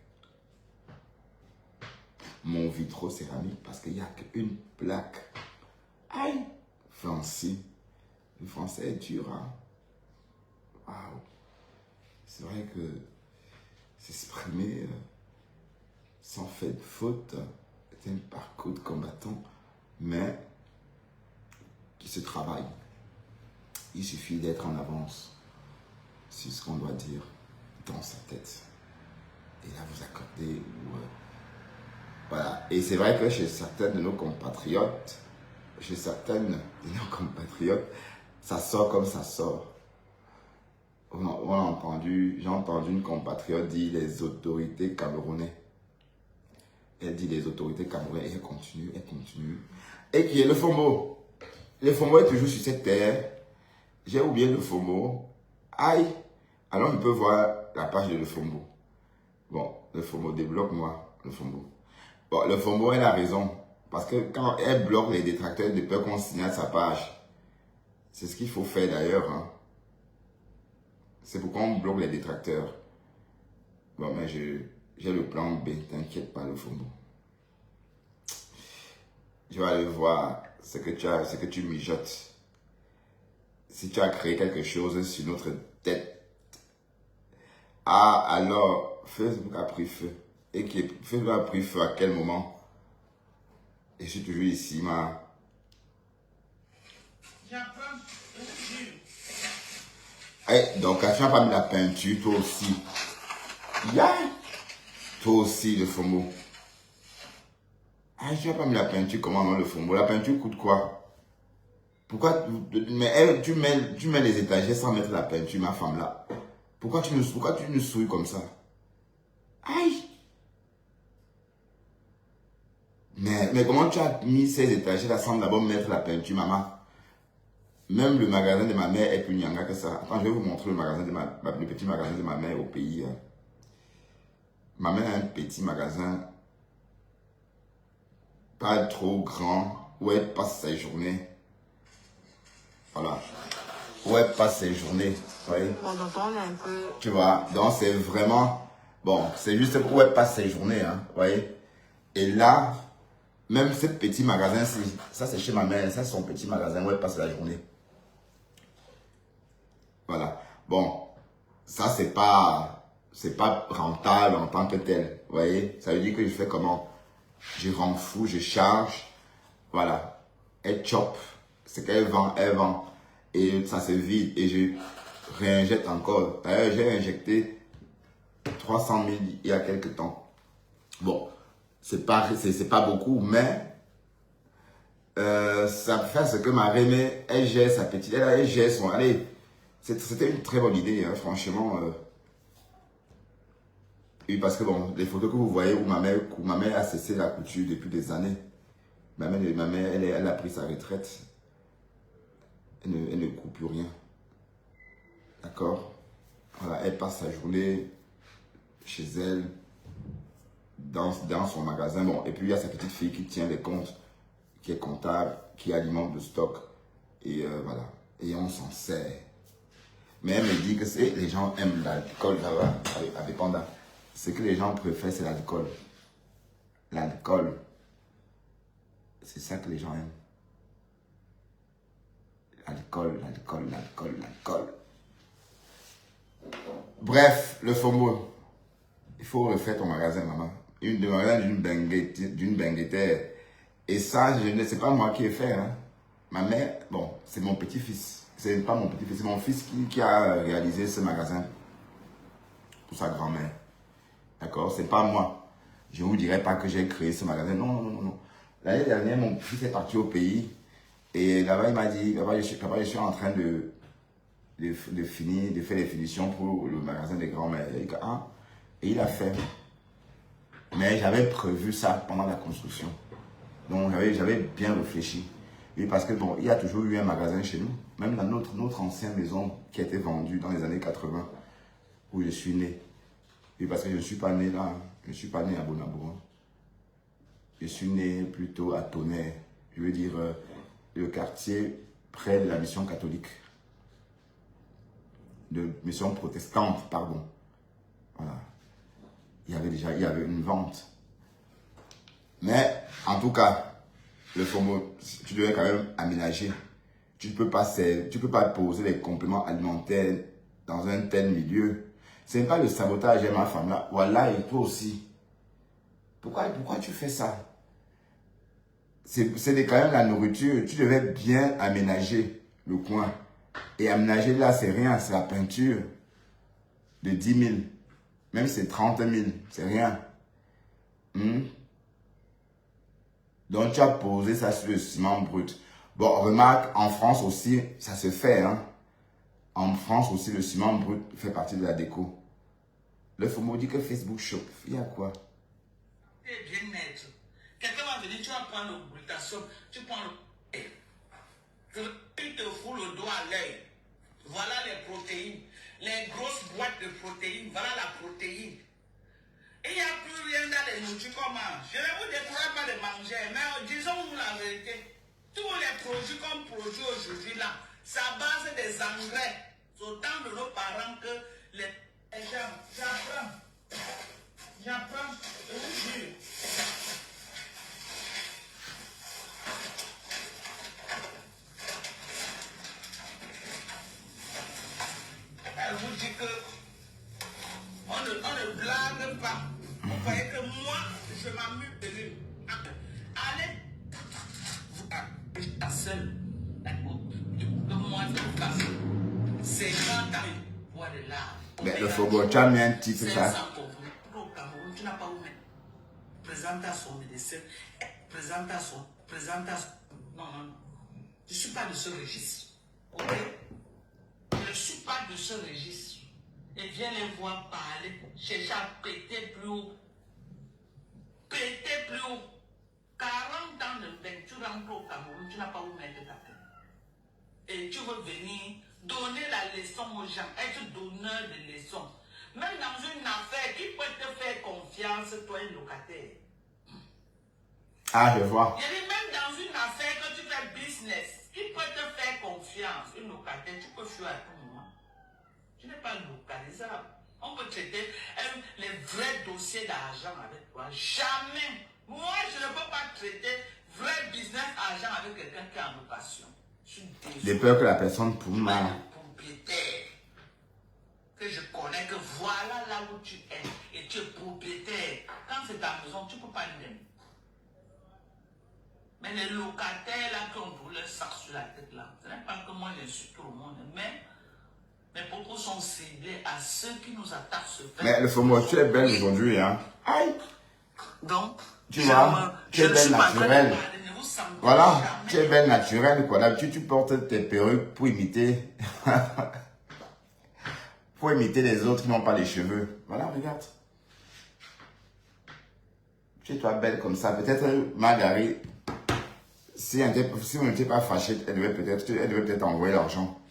Mon vitraux céramique, parce qu'il n'y a qu'une plaque. Aïe! Fancy. Le français est dur, hein? Waouh! C'est vrai que s'exprimer sans faire de faute est un parcours de combattant, mais qui se travaille. Il suffit d'être en avance sur ce qu'on doit dire dans sa tête. Et là, vous accordez. Voilà. Et c'est vrai que chez certains de nos compatriotes, ça sort comme ça sort. J'ai entendu une compatriote dire les autorités camerounaises. Elle dit les autorités camerounaises, elle continue. Et qui est le FOMO? Le FOMO est toujours sur cette terre. J'ai oublié le FOMO. Aïe! Alors je peux voir la page de le FOMO. Bon, le FOMO, débloque-moi le FOMO. Bon, le FOMO, elle a raison. Parce que quand elle bloque les détracteurs de peur qu'on signale sa page, c'est ce qu'il faut faire d'ailleurs. Hein. C'est pourquoi on bloque les détracteurs. Bon, mais j'ai le plan B, t'inquiète pas, le FOMO. Je vais aller voir ce que tu mijotes. Si tu as créé quelque chose sur notre tête, alors Facebook a pris feu. Et Facebook a pris feu à quel moment? Et je suis toujours ici, donc, quand tu n'as pas mis la peinture, toi aussi. Yeah. Toi aussi, le FOMO. Tu n'as pas mis la peinture, comment non, le FOMO? La peinture coûte quoi? Pourquoi tu mets les étagères sans mettre la peinture, ma femme là? Pourquoi tu nous souilles comme ça? Aïe! Mais comment tu as mis ces étagères là sans d'abord mettre la peinture, maman? Même le magasin de ma mère est plus nyanga que ça. Attends, je vais vous montrer le petit magasin de ma mère au pays. Ma mère a un petit magasin, pas trop grand, où elle passe ses journées. Voilà. Où elle passe ses journées. Oui. Bon, donc on est un peu... Tu vois, donc c'est vraiment... Bon, c'est juste où elle passe ses journées, hein, vous voyez. Et là, même ce petit magasin-ci, ça c'est chez ma mère, ça c'est son petit magasin où elle passe la journée. Voilà. Bon, ça c'est pas rentable en tant que tel, vous voyez. Ça veut dire que je fais comment? Je rends fou, je charge, voilà. Elle chope, ce qu'elle vend, elle vend. Et ça se vide et je réinjecte encore. D'ailleurs, j'ai injecté 300 000 il y a quelques temps. Bon, c'est pas beaucoup, mais ça fait ce que ma Rémé, elle gère sa petite, elle gère son... Allez, c'était une très bonne idée, hein, franchement. Et parce que bon, les photos que vous voyez où ma mère a cessé la couture depuis des années. Ma mère elle a pris sa retraite. Elle ne coupe plus rien. D'accord? Voilà, elle passe sa journée chez elle, dans son magasin. Bon, et puis il y a sa petite fille qui tient les comptes, qui est comptable, qui alimente le stock. Et voilà. Et on s'en sert. Mais elle me dit que les gens aiment l'alcool là-bas, avec Panda. Ce que les gens préfèrent, c'est l'alcool. L'alcool. C'est ça que les gens aiment. L'alcool. Bref, le FOMO. Il faut refaire ton magasin, maman. Le magasin d'une benguetaire. Et ça, c'est pas moi qui ai fait. Hein. Ma mère, bon, c'est mon petit-fils. C'est pas mon petit-fils, c'est mon fils qui a réalisé ce magasin pour sa grand-mère. D'accord? C'est pas moi. Je ne vous dirai pas que j'ai créé ce magasin. Non. L'année dernière, mon fils est parti au pays. Et là-bas, il m'a dit, papa, je suis en train de faire les finitions pour le magasin des grands-mères. Et il a fait. Mais j'avais prévu ça pendant la construction. Donc, j'avais bien réfléchi. Et parce que, bon, il y a toujours eu un magasin chez nous. Même dans notre ancienne maison qui a été vendue dans les années 80, où je suis né. Et parce que je ne suis pas né là. Je ne suis pas né à Bonabo. Je suis né plutôt à Tonnerre. Je veux dire, le quartier près de la mission catholique. De mission protestante, pardon. Voilà. Il y avait une vente. Mais, en tout cas, le FOMO, tu devais quand même aménager. Tu ne peux pas poser les compléments alimentaires dans un tel milieu. Ce n'est pas le sabotage de ma femme là. Voilà, et toi aussi. Pourquoi tu fais ça? C'est quand même la nourriture. Tu devais bien aménager le coin. Et aménager là, c'est rien. C'est la peinture de 10 000. Même si c'est 30 000, c'est rien. Donc, tu as posé ça sur le ciment brut. Bon, remarque, en France aussi, ça se fait. Hein. En France aussi, le ciment brut fait partie de la déco. Le FOMO dit que Facebook chauffe. Il y a quoi? Bien net. Quelqu'un va venir, tu vas prendre l'augmentation, tu prends le... Il te fout le doigt à l'œil. Voilà les protéines. Les grosses boîtes de protéines, voilà la protéine. Et il n'y a plus rien dans les nourritures qu'on mange. Je ne vous décourage pas de manger, mais disons-nous la vérité. Tous les produits qu'on produit aujourd'hui là, c'est à base des engrais. C'est autant de nos parents que les gens. J'apprends, je vous jure. Elle vous dit que on ne blague pas. Vous voyez que moi, je m'amuse de lui. Allez, vous êtes seul. Que moi, je vous passe. C'est quand t'as une voix de larmes. Mais le FOMO, tu as mis un titre, ça. Au Cameroun, tu n'as pas où mettre. Présente à son médecin. Présente à son. Non. Je ne suis pas de ce registre. Ok? Je ne suis pas de ce registre. Et viens les voir parler, chercher à péter plus haut. Péter plus haut. 40 ans de peine, tu rentres au Cameroun, tu n'as pas où mettre ta tête. Et tu veux venir donner la leçon aux gens, être donneur de leçons. Même dans une affaire, qui peut te faire confiance, toi, un locataire? Ah, je vois. Il dit même dans une affaire que tu fais business, qui peut te faire confiance, une locataire, tu peux fuir à tout moment. Tu n'es pas localisable. On peut traiter les vrais dossiers d'argent avec toi. Jamais. Moi, je ne peux pas traiter vrai business argent avec quelqu'un qui est en location. J'ai peur que la personne pour moi. Propriétaire. Que je connais que voilà là où tu es. Et tu es propriétaire. Quand c'est ta maison, tu ne peux pas l'aimer. Mais les locataires là qui ont tout leur sac sur la tête là, ce n'est pas que moi j'insulte tout le monde, mais mes propos sont ciblés à ceux qui nous attaquent ce fait. Mais le FOMO, tu es belle aujourd'hui, hein. Aïe. Donc, tu vois, tu es belle naturelle. Voilà, tu es belle naturelle, quoi. D'habitude, tu portes tes perruques pour imiter. Pour imiter les autres qui n'ont pas les cheveux. Voilà, regarde. Tu es toi belle comme ça. Peut-être, Marguerite, si on n'était pas fâché, elle devait peut-être envoyer l'argent.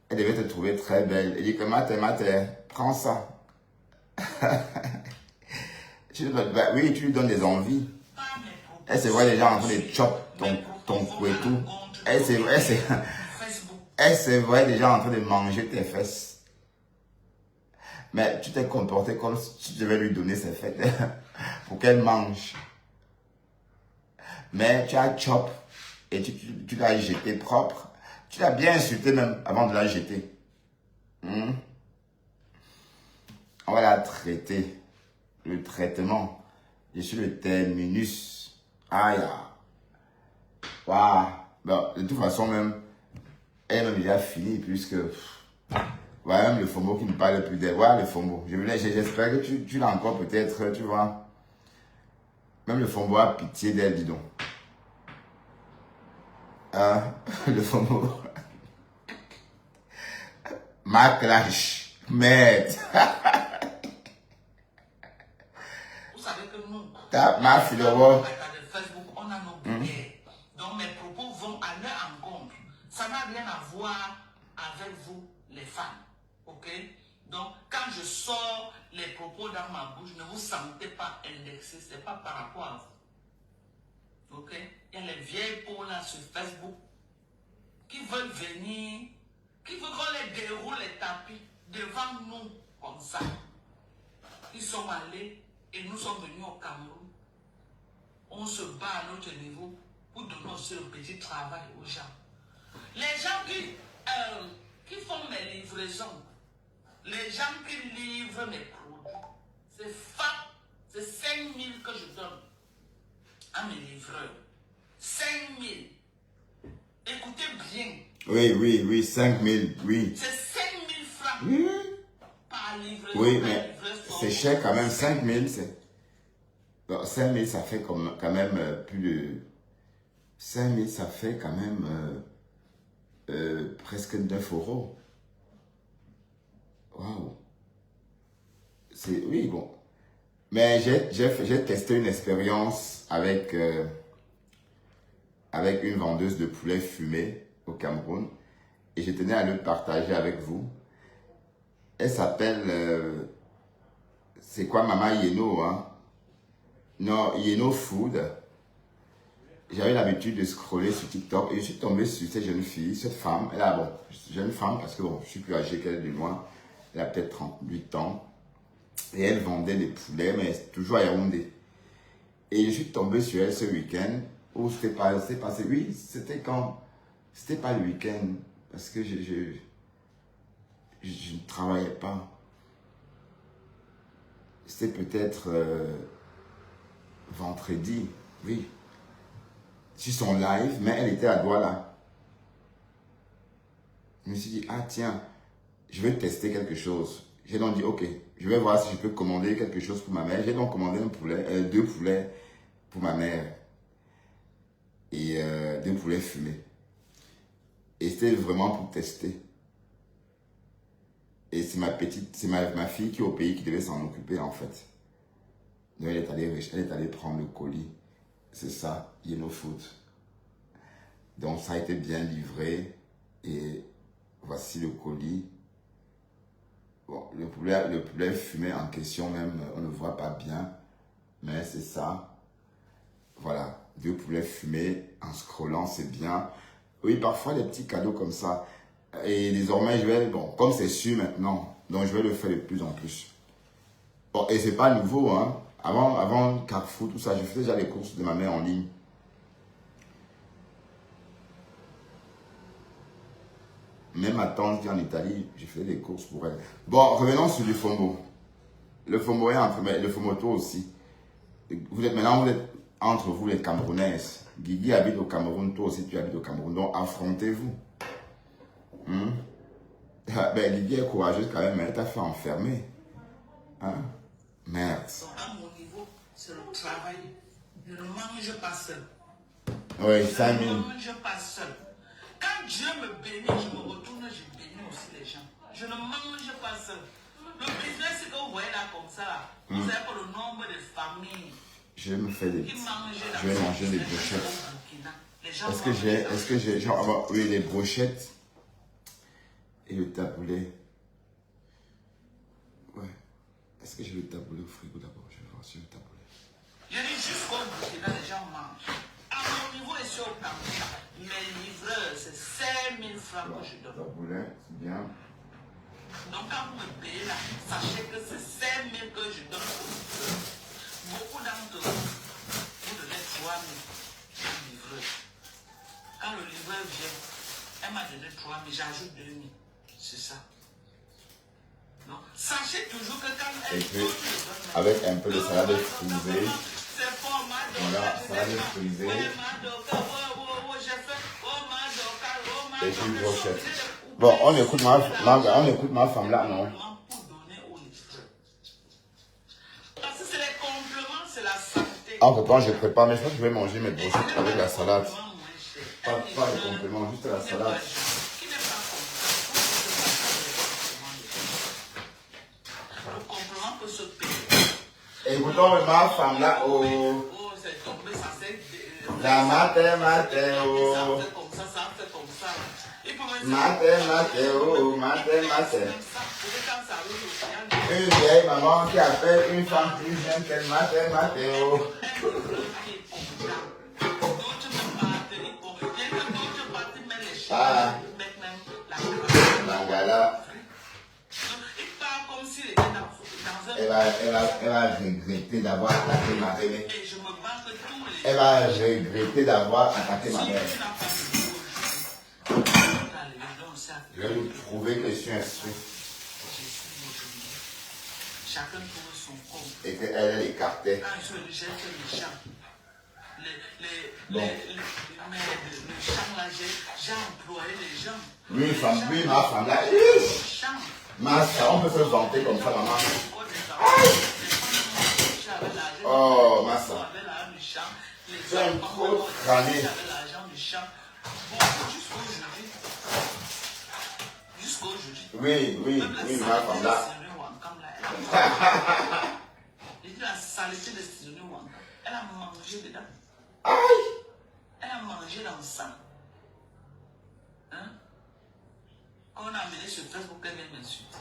Elle devait te trouver très belle. Elle dit que Maté, prends ça. Oui, tu lui donnes des envies. Elle se voit déjà en train de chop ton cou et tout. Elle se voit déjà en train de manger tes fesses. Mais tu t'es comporté comme si tu devais lui donner ses fesses pour qu'elle mange. Mais tu as chop et tu l'as jeté propre. Tu l'as bien insulté même avant de la jeter. On va la traiter. Le traitement. Je suis le terminus. Aïe. Waouh. Bon, de toute façon, même, elle m'a déjà fini puisque... Voilà, même le FOMO qui me parle plus d'elle. Voilà le FOMO. J'espère que tu l'as encore peut-être, tu vois. Même le FOMO a pitié d'elle, dis donc. Le FOMO. Ma clash. Merde. Vous savez que nous, ma fille de voir. Facebook, on a nos billets. Donc mes propos vont à leur encontre. Ça n'a rien à voir avec vous, les femmes. Ok? Donc, quand je sors les propos dans ma bouche, ne vous sentez pas indexé. Ce n'est pas par rapport à vous. Ok? Il y a les vieilles peaux là sur Facebook qui veulent venir, qui veulent qu'on les déroule les tapis devant nous comme ça. Ils sont allés et nous sommes venus au Cameroun. On se bat à notre niveau pour donner aussi le petit travail aux gens. Les gens qui font mes livraisons, les gens qui livrent mes produits, c'est 5 000 que je donne à mes livreurs. 5 000. Écoutez bien. Oui, 5 000, oui. C'est 5 000 francs. par livreuse. Oui, mais c'est cher quand même. 5 000, c'est... 5 000, ça fait quand même plus de... 5 000, ça fait quand même presque 9 euros. Waouh. Oui, bon. Mais j'ai testé une expérience avec une vendeuse de poulet fumé au Cameroun. Et je tenais à le partager avec vous. Elle s'appelle... c'est quoi, Maman Yeno, hein? Non, Yeno Food. J'avais l'habitude de scroller sur TikTok et je suis tombé sur cette jeune fille, cette femme. Elle a, bon, jeune femme parce que bon, je suis plus âgé qu'elle de moi. Elle a peut-être 38 ans. Et elle vendait des poulets, mais toujours à Yaoundé. Et je suis tombé sur elle ce week-end. Où c'était passé. Oui, c'était quand? C'était pas le week-end. Parce que je ne travaillais pas. C'était peut-être vendredi. Oui. Sur son live, mais elle était à Douala. Je me suis dit, ah tiens, je vais tester quelque chose. J'ai donc dit, ok, je vais voir si je peux commander quelque chose pour ma mère. J'ai donc commandé 2 poulets pour ma mère. Et 2 poulets fumés. Et c'était vraiment pour tester. Et c'est ma fille qui est au pays qui devait s'en occuper en fait. Donc elle est allée prendre le colis. C'est ça, Yeno Food. Donc ça a été bien livré. Et voici le colis. Bon, le poulet fumé en question même, on ne le voit pas bien. Mais c'est ça. Voilà, 2 poulets fumés en scrollant, c'est bien. Oui, parfois des petits cadeaux comme ça. Et désormais, bon, comme c'est sûr maintenant, donc je vais le faire de plus en plus. Bon, et c'est pas nouveau, hein. Avant Carrefour, tout ça, je faisais déjà les courses de ma mère en ligne. Même ma tante qui est en Italie, je faisais des courses pour elle. Bon, revenons sur le FOMO. Le FOMO est le FOMOTO aussi. Maintenant, vous êtes entre vous les Camerounaises. Guigui habite au Cameroun, toi aussi tu habites au Cameroun. Donc affrontez-vous. Ben, Guigui est courageuse quand même, mais elle t'a fait enfermer. Hein? Merde. Donc, à mon niveau, c'est le travail. Je ne mange pas seul. Oui, 5 000. Je ne mange pas seul. Quand Dieu me bénit, je me retourne, je bénis aussi les gens. Je ne mange pas seul. Le business que vous voyez là comme ça, vous savez pas le nombre de familles je me fais des... qui mangent Je vais manger des brochettes. Est-ce que j'ai... Genre, oui, les brochettes et le taboulé. Ouais. Est-ce que j'ai le taboulé au frigo d'abord? Je vais voir si le taboulé. Je dis jusqu'au Burkina, les gens mangent. À mon niveau et sur le Cameroun, mes livreurs, c'est 5 000 francs que je donne. Taboulé, c'est bien. Donc quand vous me payez là, sachez que c'est 5 000 que je donne aux livreurs. Beaucoup d'entre vous, vous donnez 3 000 au livreur. Quand le livreur vient, elle m'a donné 3 000, j'ajoute 2 000. C'est ça. Donc, sachez toujours que quand elle donne, avec un peu de salade frisée. Voilà, salade frisée. Et puis brochette. Bon, on écoute ma femme là, non? Entre temps, je prépare, mais je crois que je vais manger mes brochettes avec la salade. Pas de complément, juste la salade. Écoutons ma femme là, oh. La matin, oh. Matin. Une vieille maman qui appelle une femme plus jeune qu'elle matin, oh. Ah. Mangala. Elle va regretter d'avoir attaqué ma mère. Elle va regretter d'avoir attaqué ma mère. Je vais lui prouver que je suis instruit. Chacun trouve son compte. Et qu'elle est écartée. Quand je jette les champs, le champ là, j'ai employé les gens. Lui, ma femme là, Champ. Massa, on peut se vanter comme ça, maman. Oh, Massa. Tu as un trop crâné. Jusqu'à aujourd'hui. Oui, ma femme là. J'ai dit la saleté de Sidonie Wanga. Elle a mangé dedans. Aïe! Elle a mangé dans le sang. Hein? Quand on a amené sur Facebook, elle vient m'insulter.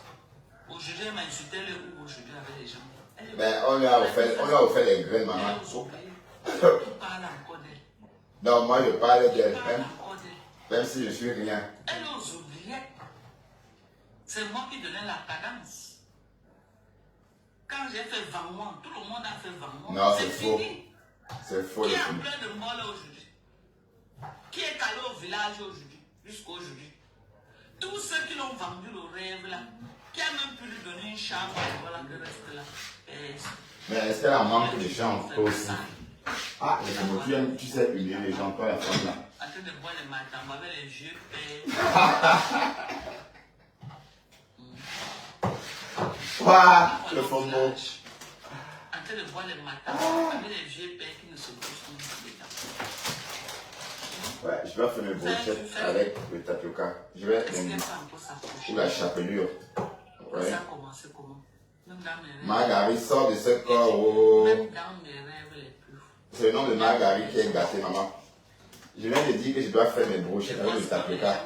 Aujourd'hui, elle m'a insulté le ou aujourd'hui avec les gens. Ben, on lui a offert les graines, maman. Tu parles encore d'elle. Non, moi je parle d'elle. Tu parles encore d'elle. Même si je suis rien. Elle ose oublier. C'est moi qui donnais la cadence. Quand j'ai fait Vanwan, tout le monde a fait Vanwan. Non, c'est fini. faux. C'est faux. Qui est en plein de mort là aujourd'hui? Qui est calé au village aujourd'hui? Jusqu'à aujourd'hui. Tous ceux qui l'ont vendu le rêve là, qui a même pu lui donner une chambre, voilà que reste là. Mais est-ce qu'elle a manque de chambre toi aussi? Ah, mais tu sais humilier les gens, toi la femme là. En train de boire les matins avec les vieux pères. Quoi? Le faux mot. En train de boire les matins avec les vieux pères qui ne se bougent pas. Ouais, je vais faire mes brochettes avec le tapioca. Je vais ou la chapelure. Ouais. Ça a commencé comment? Marguerite sort de ce corps. Oh. Même dans mes rêves les plus fous. C'est le nom de Marguerite qui est gâté, maman. Je viens de dire que je dois faire mes brochettes avec le tapioca.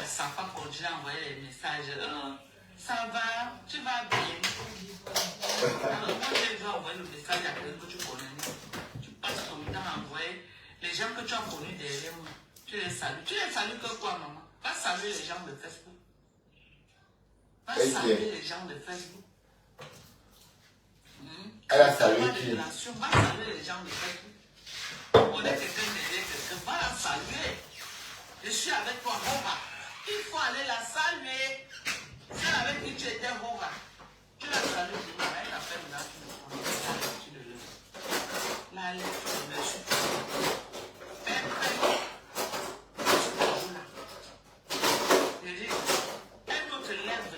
Ça va continuer à envoyer les messages. Ça va, tu vas bien. Alors, moi, je vais envoyer le message à quelqu'un que tu connais. Tu passes ton temps à envoyer les gens que tu as connus derrière moi. Tu les salues. Tu les salues que quoi, maman? Va saluer les gens de Facebook. Va saluer les gens de Facebook. Elle a salué qui? Va saluer les gens de Facebook. On est quelqu'un derrière quelqu'un. Va la saluer. Je suis avec toi, Hova. Il faut aller la saluer. Celle avec qui tu étais, Hova. Tu la salues, elle t'appelle là, tu le lèves. Là, elle est sur un autre lèvre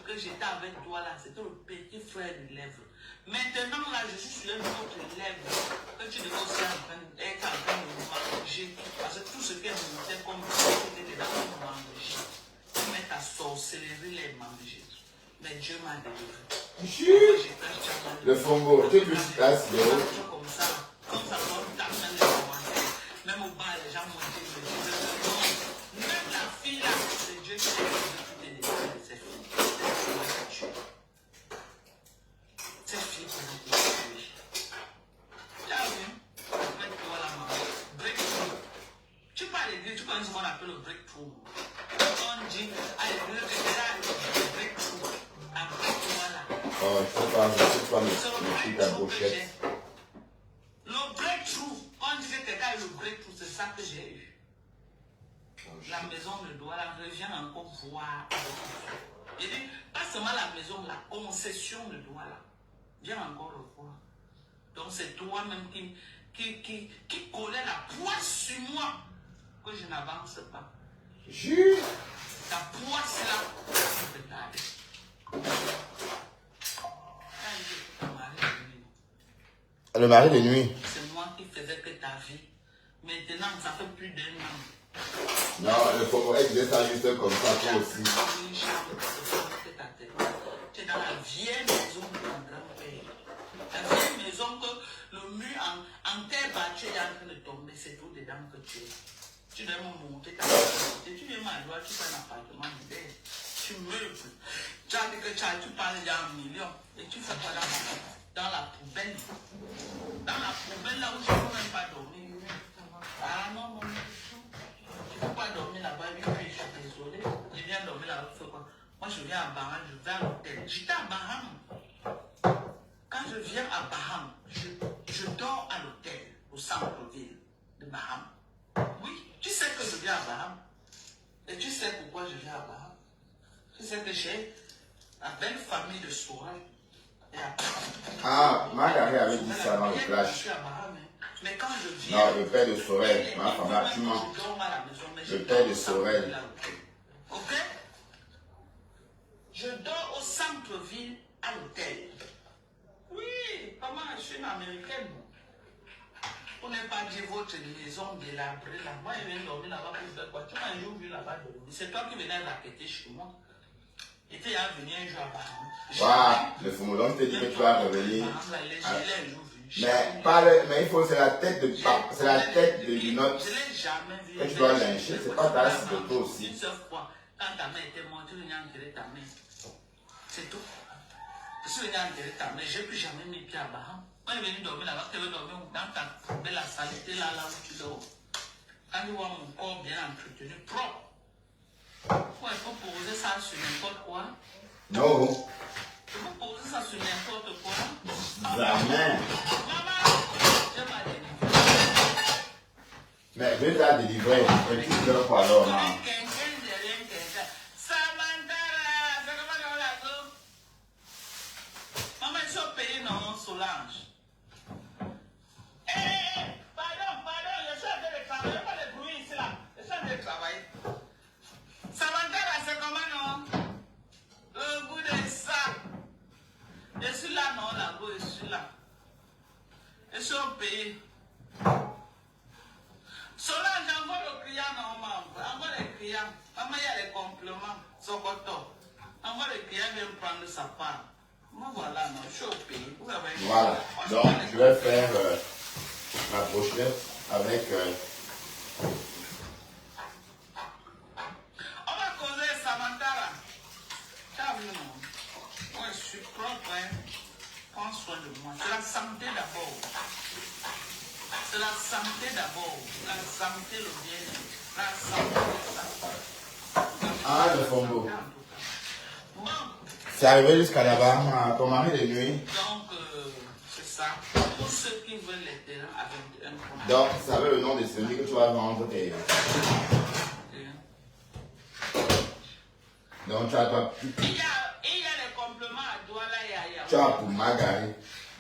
que j'étais avec toi là, c'était le petit frère du lèvre. Maintenant là, je suis sur un autre lèvre que tu devais aussi être en train de manger. Parce que tout ce qu'elle montait comme c'était dedans pour manger. Tu mets ta sorcellerie les manger. Mais Dieu m'a délivré. Le fongo, tu es plus classe, comme ça, comme ça, ta main les commentaires. Même au bar, les gens m'ont dit, même la fille là, c'est Dieu qui a délivré de cette fille. Cette fille qui a été tuée. Tu as vu? Mets-toi la main. Breakthrough. Tu parles d'église, tu connais ce qu'on appelle le breakthrough. On dit à l'église que c'est là le breakthrough. Oh, je sais pas, mais je suis ta brochette. Le breakthrough, on dit que quelqu'un a eu le breakthrough, c'est ça que j'ai eu. La maison de Douala revient encore voir. Je dis, pas seulement la maison, la concession de Douala. Viens encore le voir. Donc c'est toi-même qui collait la poisse sur moi que je n'avance pas. Juste. Ta poisse là, je peux t'arrêter. Le mari de nuit. C'est moi qui faisais que ta vie. Maintenant, ça fait plus d'un an. Non, le faut être disait ça juste comme ça, toi aussi. Tu es dans la vieille maison de ton grand-père. La vieille maison que le mur en terre battue est en train de tomber. C'est tout dedans que tu es. Tu dois me monter ta maison. Tu viens à droite, tu fais un appartement moderne. Tu meubles. Tu as dit que tu parles déjà en millions. Et tu fais quoi dans la poubelle? Dans la poubelle là où je ne peux même pas dormir. Ah non, non. Tu ne peux pas dormir là-bas. Oui, je suis désolé. Je viens dormir là-bas. Moi, je viens à Baham, je vais à l'hôtel. J'étais à Baham. Quand je viens à Baham, je dors à l'hôtel, au centre-ville de Baham. Oui, tu sais que je viens à Baham. Et tu sais pourquoi je viens à Baham. Tu sais que j'ai la belle famille de Sorel. Ah, Marguerite avait dit ça dans le flash. Mais quand je viens, non, le père de Sorel, ma femme là, tu mens. Le père de Sorel. Ok? une américaine. On n'est pas dit votre maison délabrée là. Moi, je viens dormir là-bas pour faire quoi? Tu m'as un jour vu là-bas dormir. C'est toi qui venais racketter chez moi. Et tu as venu un jour à Baham. Waouh, le Fomolon te dit que tu vas revenir. Mais il faut, c'est la tête de c'est la tête de Linotte. Je l'ai jamais vu. Que tu dois lyncher, c'est pas ta race de toi aussi. Une seule fois, quand ta main était morte, tu venais enterrer ta main. C'est tout. Je suis venu enterrer ta main, je n'ai plus jamais mis pied à Baham. Quand je suis venu dormir là-bas, tu veux dormir dans ta belle saleté là où tu dors. Quand tu vois mon corps bien entretenu, propre. Ouais, il faut poser ça sur n'importe quoi. Non. Il faut poser ça sur n'importe quoi. Jamais. Maman, je m'as délivré. Mais je vais la délivrer. Et puis tu veux quoi alors, non? Maman, ils sont payés dans mon Solange. Pardon, je suis en train de travailler. Pas de bruit ici là. Je suis en train de travailler. Samantha, c'est comment non? Le goût de ça. Je suis là, non, là-bas, je suis là. Je suis au pays. Solange, envoie le client, non, envoie les clients. Maman, il y a les compléments. Sokoto. Envoie les clients, viennent prendre sa part. Moi, voilà, non, je suis au pays. Voilà. Donc, je vais faire ma brochette avec. On va causer Samantha là. T'as vu, non? Moi, je suis propre, hein. Prends soin de moi. C'est la santé d'abord. C'est la santé d'abord. La santé, le bien-être. La santé. Ah, le Fombo. Bon. C'est arrivé jusqu'à là-bas, ton mari de nuit. Donc, c'est ça. Pour ceux qui veulent les terrains avec un compte. Donc, ça veut le nom de celui que tu vas vendre. Et... Donc, tu as pas pu. Il y a les compléments à Douala et à Yaoundé. Tu as pour Magari.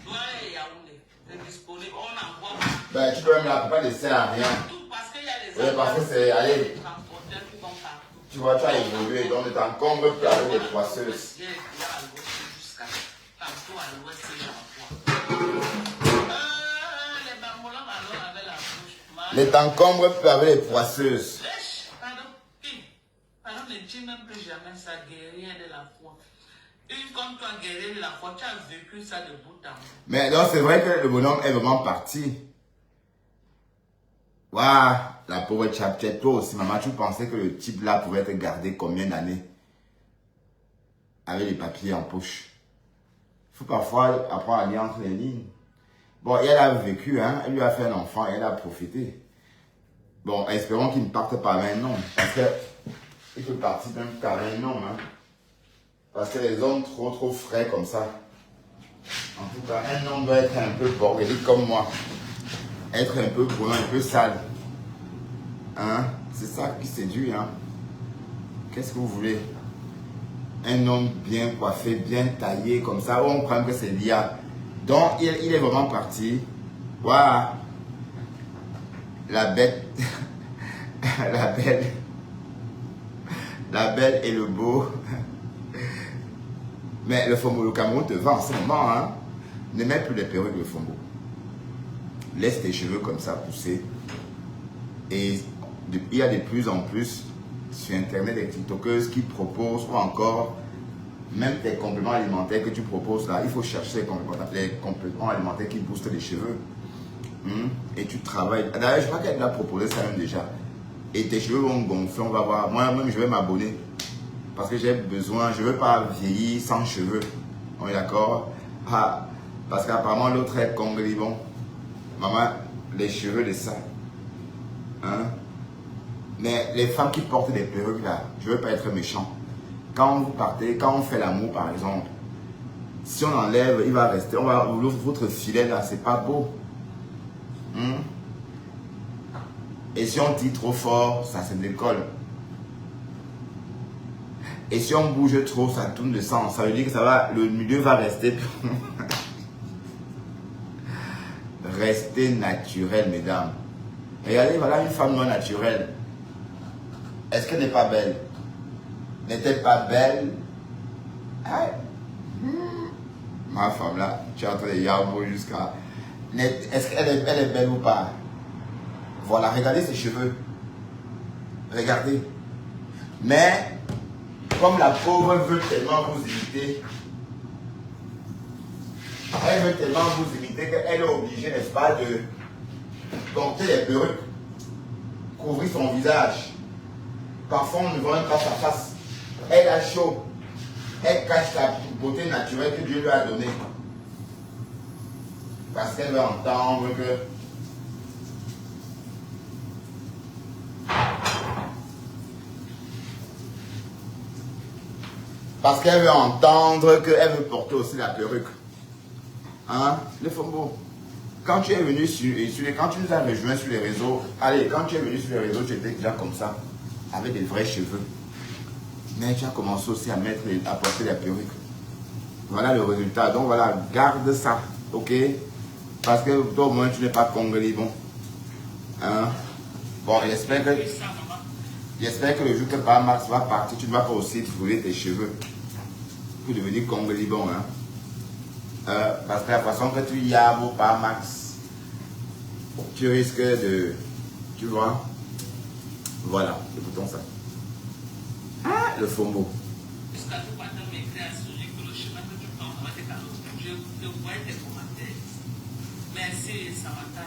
Douala et Yaoundé. C'est disponible. On envoie. Ben, tu peux même la plupart des sert à rien. Tout parce qu'il y a les Oui, parce que c'est. Allez. transporteurs qui vont partout. Tu vois, tu as évolué. Donc, tu t'encombres plus avec les poisseuses. Partout à l'ouest, les bambolons alors avec la bouche. Ne t'encombre plus avec les poisseuses. Pardon, qui? Pardon, ne dis même plus jamais ça, guerrier de la foi. Une comme toi, guerrier de la foi, tu as vécu ça de bout en bout. Mais non, c'est vrai que le bonhomme est vraiment parti. Waouh, la pauvre Chapchet, toi aussi, maman, tu pensais que le type là pouvait être gardé combien d'années? Avec les papiers en poche. Il faut parfois apprendre à lire entre les lignes. Bon, elle a vécu, hein, elle lui a fait un enfant, elle a profité. Bon, espérons qu'il ne parte pas maintenant. Parce qu'il peut partir même par un homme. Hein. Parce que les hommes trop frais comme ça. En tout cas, un homme doit être un peu bordélique comme moi. Être un peu brûlant, un peu sale. Hein? C'est ça qui séduit. Hein? Qu'est-ce que vous voulez? Un homme bien coiffé, bien taillé, comme ça, on croit que c'est Lia. Donc, il est vraiment parti. Waouh! La bête, la belle et le beau. Mais le Fombo, le Cameroun te vend en ce moment. Hein? Ne mets plus les perruques, le Fombo. Laisse tes cheveux comme ça pousser. Et il y a de plus en plus sur Internet des TikTokeuses qui proposent, ou encore même tes compléments alimentaires que tu proposes là, il faut chercher les compléments alimentaires qui boostent les cheveux. Et tu travailles. D'ailleurs, je crois qu'elle a proposé ça même déjà. Et tes cheveux vont gonfler, on va voir. Moi-même, je vais m'abonner. Parce que j'ai besoin, je ne veux pas vieillir sans cheveux. On est d'accord? Ah, parce qu'apparemment, l'autre est congolais. Bon, maman, les cheveux de ça. Hein? Mais les femmes qui portent des perruques là, je ne veux pas être méchant. Quand vous partez, quand on fait l'amour par exemple, si on enlève, il va rester, on va votre filet là, c'est pas beau. Et si on tire trop fort, ça se décolle. Et si on bouge trop, ça tourne de sang. Ça veut dire que ça va, le milieu va rester. Restez naturel, mesdames. Regardez, voilà une femme non naturelle. Est-ce qu'elle n'est pas belle? N'est-elle pas belle? Ah. Ma femme là, tu es en train de yarbo jusqu'à... Est-ce qu'elle est belle ou pas? Voilà, regardez ses cheveux. Regardez. Mais, comme la pauvre veut tellement vous imiter, elle veut tellement vous imiter qu'elle est obligée, n'est-ce pas, de porter les perruques, couvrir son visage. Parfois, on ne voit même pas sa face. Elle a chaud. Elle cache la beauté naturelle que Dieu lui a donnée. Parce qu'elle veut entendre que... Parce qu'elle veut entendre qu'elle veut porter aussi la perruque. Hein? Le Fombo. Quand tu es venu quand tu nous as rejoint sur les réseaux, allez, quand tu es venu sur les réseaux, tu étais déjà comme ça, avec des vrais cheveux. Mais tu as commencé aussi à porter la perruque. Voilà le résultat. Donc voilà, garde ça, ok? Parce que toi au moins tu n'es pas congolais, bon. Hein? Bon, j'espère que le jour que Max va partir, tu ne vas pas aussi trouver tes cheveux pour devenir congolais, bon. Hein? Parce que la façon que tu y as beau par Max, tu risques de... Tu vois? Voilà, écoutons ça. Ah, le Fombo. Merci, Samantha.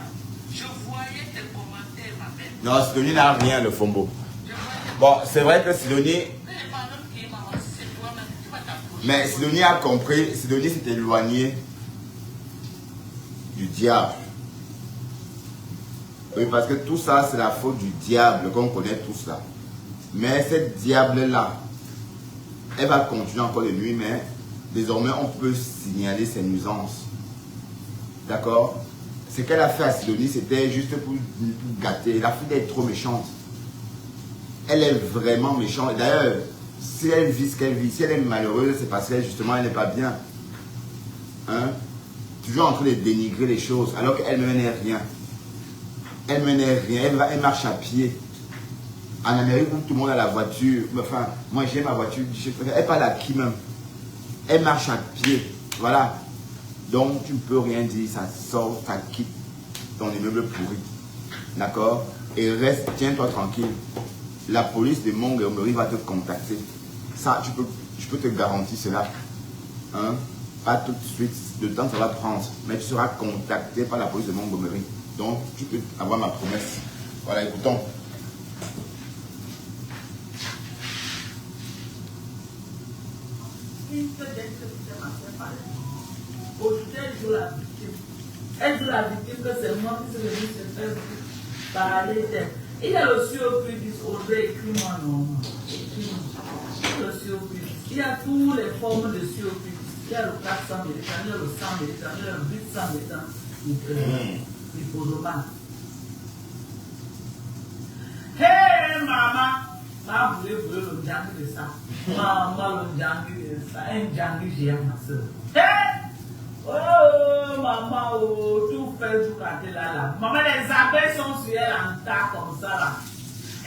Je voyais tes commentaires, ma belle. Non, Sidonie n'a rien, le Fombo. Bon, c'est vrai que Sidonie... Mais Sidonie a compris, Sidonie s'est éloignée du diable. Oui, parce que tout ça, c'est la faute du diable, qu'on connaît tous là. Mais cette diable-là, elle va continuer encore de nuit, mais désormais, on peut signaler ses nuisances. D'accord? Ce qu'elle a fait à Sidonie, c'était juste pour gâter. La fille est trop méchante. Elle est vraiment méchante. D'ailleurs, si elle vit ce qu'elle vit, si elle est malheureuse, c'est parce qu'elle, justement, elle n'est pas bien. Hein? Toujours en train de dénigrer les choses, alors qu'elle-même n'est rien. Elle-même n'est rien. Elle marche à pied. En Amérique, où tout le monde a la voiture. Enfin, moi, j'ai ma voiture. Elle parle à qui même? Elle marche à pied. Voilà. Donc, tu ne peux rien dire. Ça sort, ça quitte ton immeuble pourri. D'accord? Et reste, tiens-toi tranquille. La police de Montgomery va te contacter. Ça, je peux te garantir cela. Hein? Pas tout de suite. Le temps, ça va prendre. Mais tu seras contacté par la police de Montgomery. Donc, tu peux avoir ma promesse. Voilà, écoutons. Elle joue la victime que c'est moi qui suis venu se faire parler d'elle. Il y a le surprise, Audrey, écris-moi non. Écris-moi. Le surprise. Il y a toutes les formes de surprise. Il y a le 400 militants, il y a le 100 militants, il y a le 800 militants. L'hippodrome. Hey, maman! Maman voulait le django de ça. Maman, le django de ça. Un django géant, ma soeur. Hey! Oh, maman, oh, tout fait du côté là. Maman, les abeilles sont sur elle en tas comme ça là.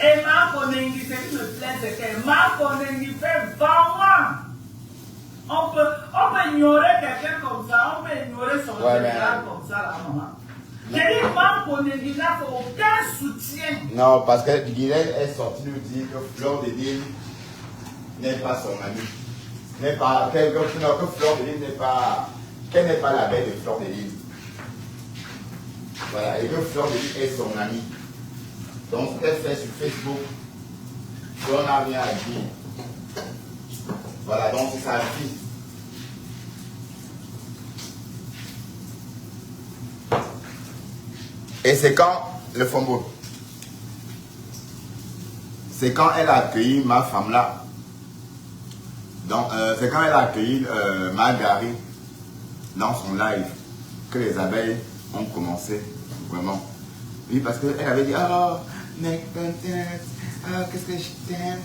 Et ma Konengi, ce qui me plaît, c'est que ma Konengi fait vraiment. On peut ignorer quelqu'un comme ça, on peut ignorer son général comme ça là, maman. J'ai dit, ma Konengi n'a aucun soutien. Non, parce que Guinée est sorti nous dire que Fleur de Lille n'est pas son ami. N'est pas, que Fleur de Lille n'est pas. Qu'elle n'est pas la belle de Fleur de Lille. Voilà, et que Fleur de Lille est son amie. Donc, ce qu'elle fait sur Facebook, on n'a rien à dire. Voilà, donc c'est sa fille. Et c'est quand le Fombo. C'est quand elle a accueilli ma femme là. Donc, c'est quand elle a accueilli Margari dans son live que les abeilles ont commencé vraiment. Oui, parce qu'elle avait dit, oh, mec, qu'est-ce que je t'aime.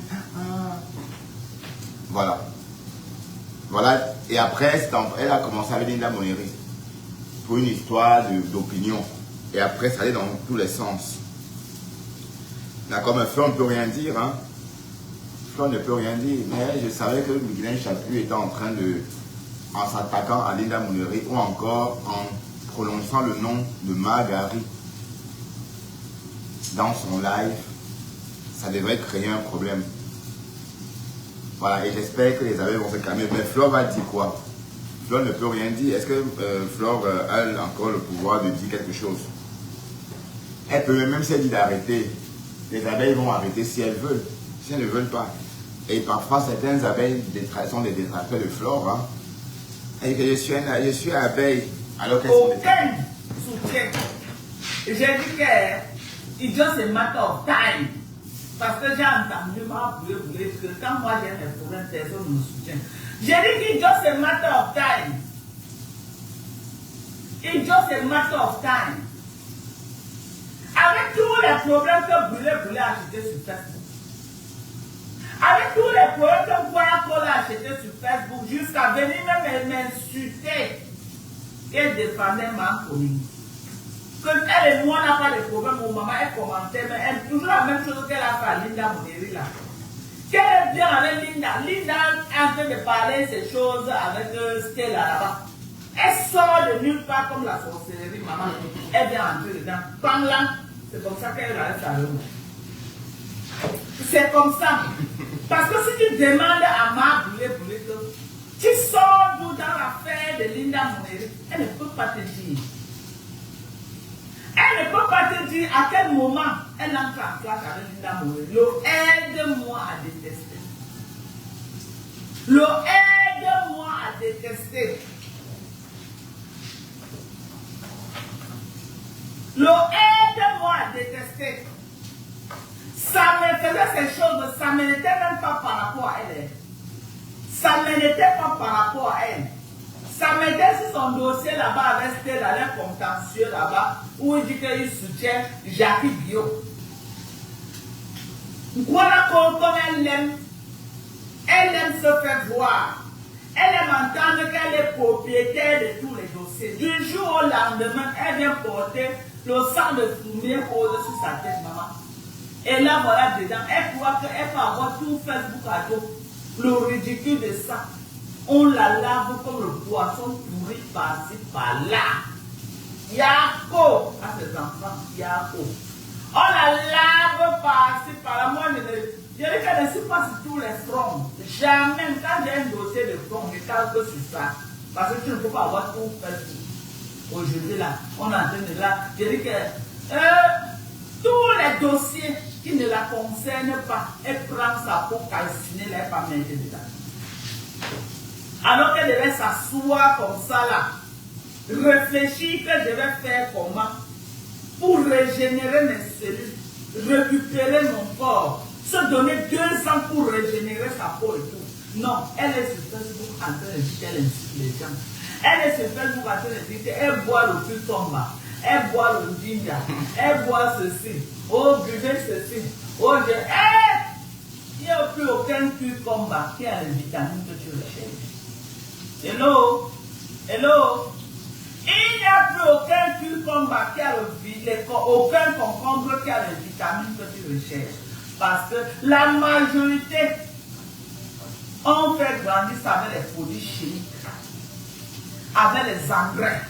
Voilà. Voilà. Et après, elle a commencé avec Linda Moneri pour une histoire d'opinion. Et après, ça allait dans tous les sens. D'accord, mais Fleur ne peut rien dire. Hein. Fleur ne peut rien dire. Mais je savais que Guilain Chaput était en train en s'attaquant à Linda Mouleri ou encore en prononçant le nom de Margari dans son live, ça devrait créer un problème. Voilà, et j'espère que les abeilles vont se calmer. Mais Flore va dire quoi? Flore ne peut rien dire. Est-ce que Flore a encore le pouvoir de dire quelque chose? Elle peut, même si elle dit d'arrêter, les abeilles vont arrêter si elles veulent, si elles ne veulent pas. Et parfois, certaines abeilles sont des détracteurs de Flore. Hein. Et que je suis abeille, alors qu'elles sont des... Aucun soutien. J'ai dit que it's just a matter of time. Parce que j'ai entendu que quand moi j'ai mes problèmes, personne ne me soutient. J'ai dit que it's just a matter of time. It's just a matter of time. Avec tous les problèmes que Brûlé a achetés sur Facebook, avec tous les problèmes que Guayacol a achetés sur Facebook, jusqu'à venir même m'insulter et défendre ma commune. Que elle et moi n'a pas de problème, mon maman elle commentait, mais elle toujours la même chose qu'elle a fait à Linda Mouleri là. Qu'elle est bien avec Linda. Linda est en train de parler ces choses avec Stella là-bas. Elle sort de nulle part comme la sorcellerie, maman. Elle vient entrer dedans. Bang, c'est comme ça qu'elle a sa langue. C'est comme ça. Parce que si tu demandes à ma Brûlé, tu sors dans l'affaire de Linda Mouleri, elle ne peut pas te dire. Elle ne peut pas te dire à quel moment elle entre en classe avec Linda Mouleri. Aide-moi à détester. Aide-moi à détester. Aide-moi à détester. Ça me faisait ces choses, ça ne m'était même pas par rapport à elle. Ça ne m'était pas par rapport à elle. Ça m'était sur son dossier là-bas avec Stella, les contentieux là-bas, où il dit qu'il soutient Jackie Guillaume. Voilà comme elle aime se faire voir. Elle aime entendre qu'elle est propriétaire de tous les dossiers. Du jour au lendemain, elle vient porter le sang de fumier au-dessus de sa tête, maman. Et là, voilà, dedans, elle croit qu'elle peut avoir tout Facebook à dos. Le ridicule de ça. On la lave comme le poisson pourri par-ci, par-là. Yako, à ses enfants, Yako. On la lave par-ci, par-là. Moi, je ne suis pas sur tous les fronts. Jamais, quand j'ai un dossier de front, je calme que sur ça. Parce que tu ne peux pas avoir tout Facebook. Aujourd'hui, là, on est en train de là. Je dis que tous les dossiers qui ne la concernent pas, elle prend sa peau calcinée, elle n'est pas mettre dedans. Alors qu'elle devait s'asseoir comme ça là, réfléchir que je vais faire comment pour régénérer mes cellules, récupérer mon corps, se donner 2 ans pour régénérer sa peau et tout. Non, elle est sur Facebook en train de dire qu'elle insulte les gens. Elle est sur Facebook en train de dire qu'elle boit le cucumber, elle boit le ginger, elle boit ceci, oh buvez ceci, oh je... il n'y a plus aucun cucumber qui a les vitamines que tu recherches. Hello? Hello? Il n'y a plus aucun cucumber qui a aucun concombre qui a les vitamines que tu recherches. Parce que la majorité ont fait grandir ça avec les produits chimiques, avec les engrais.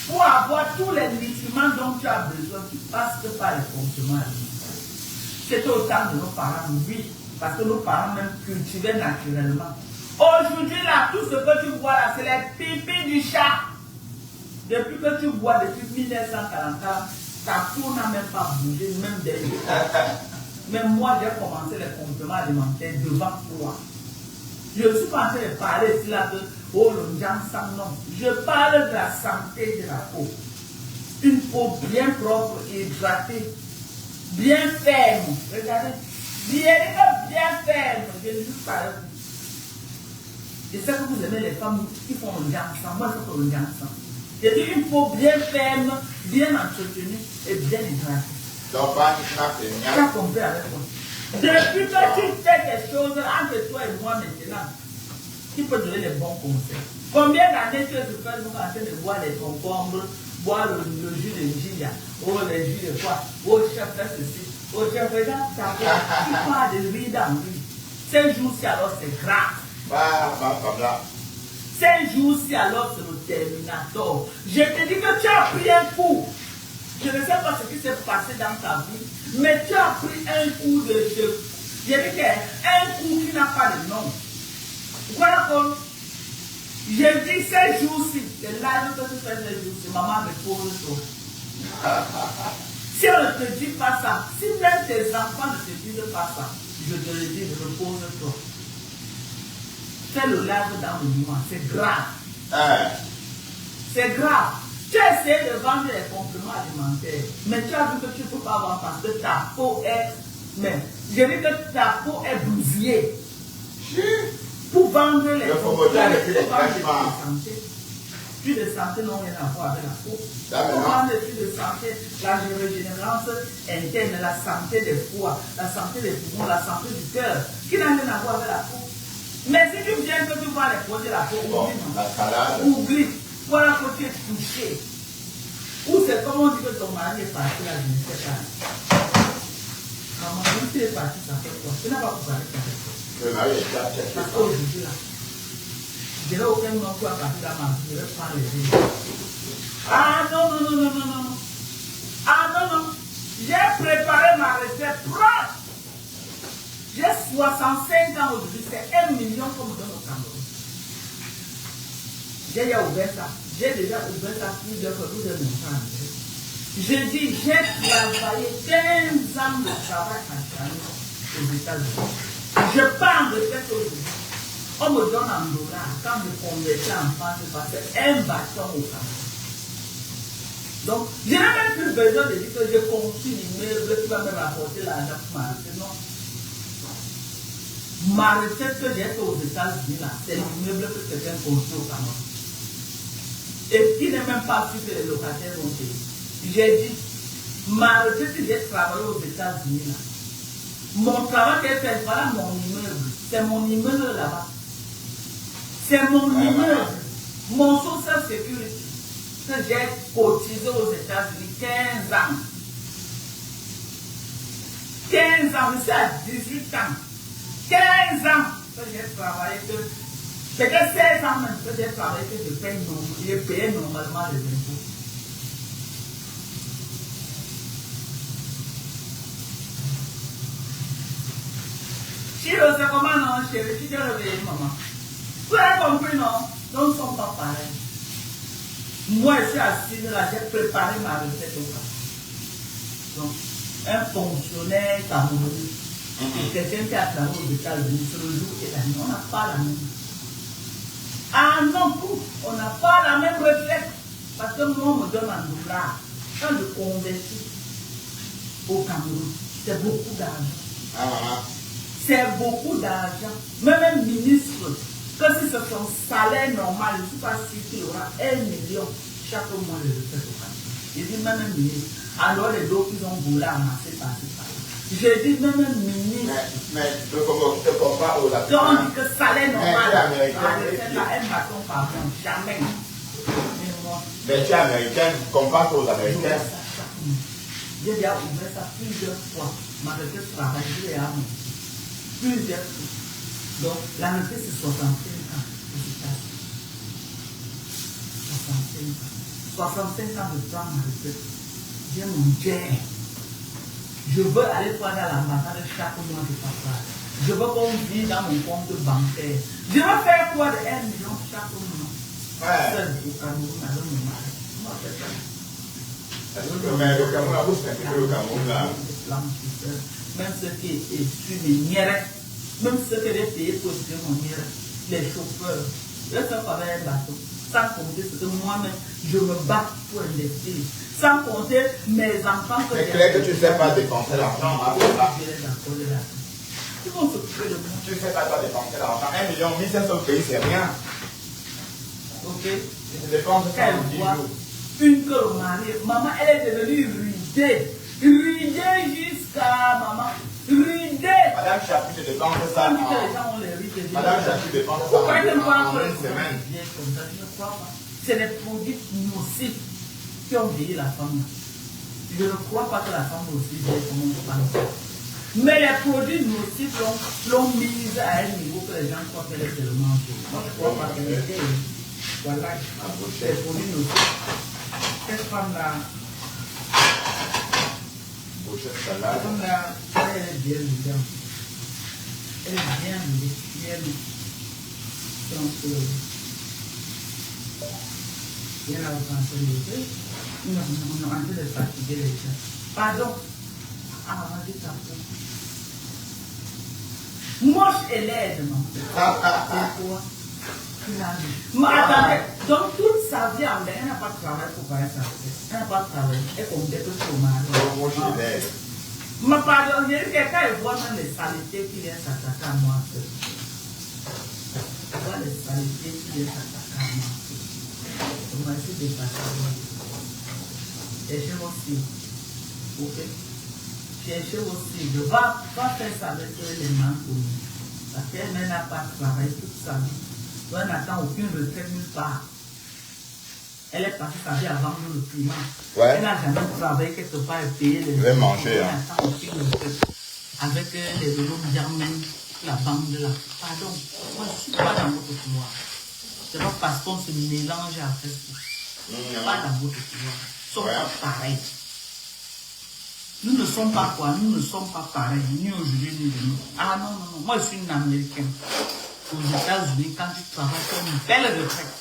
Pour avoir tous les nutriments dont tu as besoin, tu passes par les compléments alimentaires. C'était au temps de nos parents, oui, parce que nos parents même cultivaient naturellement. Aujourd'hui, là, tout ce que tu vois là, c'est les pipis du chat. Depuis que tu bois, depuis 1944, ta peau n'a même pas bougé, même derrière. Même moi, j'ai commencé les compléments alimentaires devant toi. Je ne suis pas en train de parler ici là de oh, le sang, non. Je parle de la santé de la peau. Une peau bien propre, hydratée, bien ferme. Regardez, bien ferme. Je ne suis pas. Je sais que vous aimez les femmes qui font le sang. Moi, je fais le sang. J'ai dit une peau bien ferme, bien entretenue et bien hydratée. Donc, pas une craque et Tu as compris avec moi. Depuis que tu fais quelque chose entre toi et moi maintenant, tu peux donner les bons conseils. Combien d'années tu es sur Facebook en train de boire les concombres, boire le jus de ginger, oh les jus de quoi, oh chef fait ceci, oh chef regarde ta peau, tu parles de vie dans lui. Ces jours-ci alors c'est grave. Bah, comme là. Ces jours-ci, alors, c'est le terminator. Je te dis que tu as pris un coup. Je ne sais pas ce qui s'est passé dans ta vie, mais tu as pris un coup de cheveux. Je dis un coup qui n'a pas de nom. Voilà comme je dis ces jours-ci, c'est là que tu fais ces jours-ci, maman me pose toi. Si on ne te dit pas ça, si même tes enfants ne te disent pas ça, je te le dis, repose-toi. Fais le lave dans le mouvement, c'est grave. C'est grave. Tu as essayé de vendre les compléments alimentaires, mais tu as vu que tu ne peux pas vendre parce que ta peau est... Mais je dis que ta peau est bousillée. Pour vendre les compléments alimentaires. Plus de santé n'ont rien à voir avec la peau. Pour vendre les plus de santé, la régénération interne, la santé des foies, la santé des poumons, la santé du cœur, qui n'a rien à voir avec la peau. Mais si tu viens que tu vois les produits de la peau, oublie. Voilà que tu es touché. Ou c'est comme on dit que ton mari est parti là, je ne sais pas. Maman, quand tu es parti, ça fait quoi? Tu n'as pas pu parler avec toi. Le mari est parti. Parce qu'aujourd'hui là, je n'ai aucun nom pour partir dans ma vie, je vais prendre les yeux. Ah non, non, non, non, non, non. Ah non, non. J'ai préparé ma recette propre. J'ai 65 ans aujourd'hui, c'est 1 million qu'on me donne au Cameroun. J'ai déjà ouvert ça. J'ai déjà ouvert ça plusieurs fois, vous avez montré. Je dis, j'ai travaillé 15 ans de travail en Chine aux États-Unis. Je parle de cette aujourd'hui. On me donne en dollars. Quand je convertis en France, je passais un bâton au Cameroun. Donc, je n'ai même plus besoin de dire que je construis l'immeuble qui va me rapporter l'argent pour ma recette. Non. Ma recette que j'ai faite aux États-Unis, c'est l'immeuble que quelqu'un construit au Cameroun. Et qui n'est même pas sûr que les locataires vont payer. J'ai dit, ma recette que j'ai travaillé aux États-Unis, mon travail que j'ai fait, voilà mon immeuble. C'est mon immeuble là-bas. C'est mon immeuble. Mon social security que j'ai cotisé aux États-Unis 15 ans. 15 ans, je suis à 18 ans. 15 ans que j'ai travaillé, c'est que 16 ans même que j'ai travaillé, que je paye normalement les impôts. Chérie, c'est comment non, chérie, tu t'es réveillée, maman. Vous avez compris, non? Nous ne sommes pas pareils. Moi, je suis assise là, j'ai préparé ma recette au cas. Donc, un fonctionnaire camerounais. Quelqu'un qui a travaillé aux États-Unis sur le jour et la nuit, on n'a pas la même. Ah non, on n'a pas la même recette. Parce que moi, on me donne un dollar. Quand je convertis au Cameroun, c'est beaucoup d'argent. C'est beaucoup d'argent. Même un ministre, que si c'est son salaire normal, je ne suis pas sûr qu'il aura 1 million chaque mois de recette au Cameroun. Je dis même un ministre. Alors les autres, ils ont voulu amasser par-ci par-là. Je dis même un ministre. Mais tu te compares aux Africains. Donc on dit que salaire normal, c'est un bâton par mois, jamais. Mais tu es américaine, compare aux Américains. J'ai déjà ouvert ça plusieurs fois. Ma recette travaille, je l'ai amené. Plusieurs fois. Donc la recette c'est 65 ans. 65 ans de prendre ma recette. J'ai mon jet. Je veux aller prendre à l'ambassade chaque mois de papa. Je veux qu'on vive dans mon compte bancaire. Je veux faire quoi de 1 million chaque mois? Seul au Cameroun, avec mon mari. Moi, c'est ça. Mais le Cameroun, vous savez que le Cameroun, là. Même ceux qui essuient mes miettes, même ceux qui les payés pour essuyer mon miette, les chauffeurs, je fais pas avec un bateau. Sans compter ce que moi-même, je me bats pour investir. Sans compter mes enfants que c'est clair que tu ne sais pas dépenser l'argent. Ils vont s'occuper de moi. Tu ne sais pas toi dépenser l'argent. 1 million, 1500 pays, c'est rien. Ok. Tu te dépenses ça en 10 jours. Une que le mari, maman, elle est devenue ridée. Ridée jusqu'à maman. Ridée. Madame Chapu te dépense ça. Madame Chapu dépense ça en 1 semaine. Je ne crois pas. C'est les produits nocifs qui ont vieilli la femme. Je ne crois pas que la femme aussi vieille comme on parle. Mais les produits nocifs l'ont mise à un niveau que les gens croient qu'elle est tellement jolie. Moi, je crois pas qu'elle était. Voilà, les produits nocifs. Cette femme-là, elle est bien dedans. Elle est bien dedans. Donc, il y a la pensée de on est en train de fatiguer les gens. Pardon. Ah, on dit ça. Moche et laide, non? C'est quoi? Mais attendez, donc toute sa vie en elle n'a pas de travail pour faire ça. Elle n'a pas de travail. Elle compte que son mari. Moche et laide. Mais pardon, quelqu'un voit même les saletés qui viennent s'attaquer à moi. Il voit les saletés qui viennent s'attaquer à moi. On va essayer de passer. Cherchez aussi. Ok? Cherchez aussi. Je vais faire ça avec les mains pour nous. Parce qu'elle n'a pas travaillé toute sa vie. Elle n'attend aucune retraite nulle part. Elle est passée sa vie à vendre le piment. Ouais. Elle n'a jamais travaillé quelque part et payé les retraites. Manger. Elle n'attend aucune retraite. Avec les vélos Germain, la bande là. Pardon, moi je ne suis pas dans votre pouvoir. C'est pas parce qu'on se mélange après ça. Je ne suis pas dans votre pouvoir. Nous ne sommes pas pareils. Nous ne sommes pas quoi? Nous ne sommes pas pareils, ni aujourd'hui ni demain. Ah non, non, non. Moi je suis une Américaine. Aux États-Unis, quand tu travailles, tu as une belle retraite.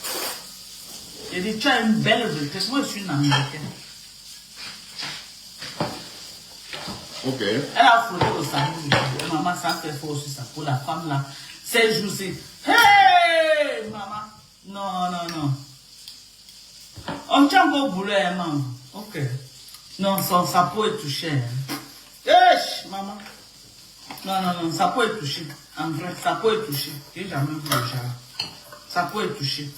J'ai dit, tu as une belle retraite. Moi je suis une Américaine. Ok. Elle a frotté au salon. Maman, ça fait fort aussi ça pour la femme là. Ces jours-ci. Hey, maman. Non, non, non. On tient encore au boulot, maman. Ok. Non, sa peau est touchée. Hey, maman. Non, non, non, sa peau est touchée. En vrai, sa peau est touchée. J'ai jamais vu le genre. Sa peau est touchée.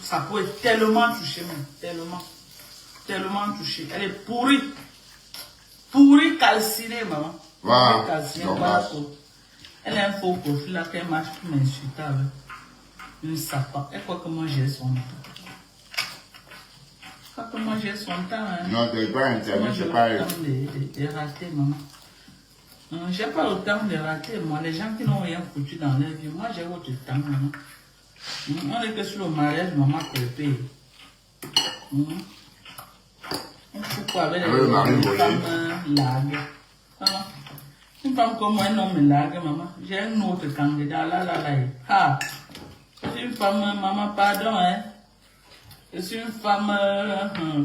Sa peau est tellement touchée, même. Tellement. Tellement touchée. Elle est pourrie. Pourrie, calcinée, maman. Wow. Calcinée, voilà. Elle a un faux profil là qu'elle marche pour m'insulter avec. Une sapin. Elle croit que moi j'ai son temps. Elle croit que moi j'ai son temps. Hein. Non, tu n'es pas internet, j'ai pas le temps de rater, maman. J'ai pas le temps de rater, moi. Les gens qui n'ont rien foutu dans leur vie, moi j'ai autre temps, maman. On est que sur le mariage, maman peut payer. Pourquoi avec les femmes largues? Une femme comme moi, un homme largue, maman. J'ai un autre candidat, là. Ah, je suis une femme, maman, pardon, hein. Je suis une femme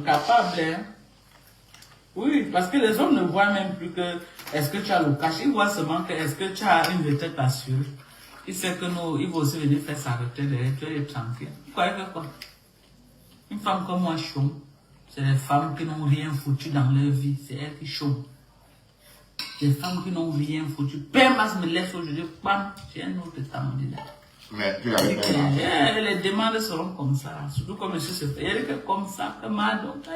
capable, hein. Oui, parce que les hommes ne voient même plus que est-ce que tu as le cash. Ils voient seulement que est-ce que tu as une retraite assurée. Ils savent que il va aussi venir faire sa retraite et tu es tranquille. Quoi? Une femme comme moi chôme. C'est les femmes qui n'ont rien foutu dans leur vie. C'est elles qui chôment. Les femmes qui n'ont rien foutu. Père Mas me laisse aujourd'hui. Bam, j'ai un autre candidat. Mais tu l'avais pas. Les demandes seront comme ça. Surtout comme monsieur se fait. Il est comme ça. Donc,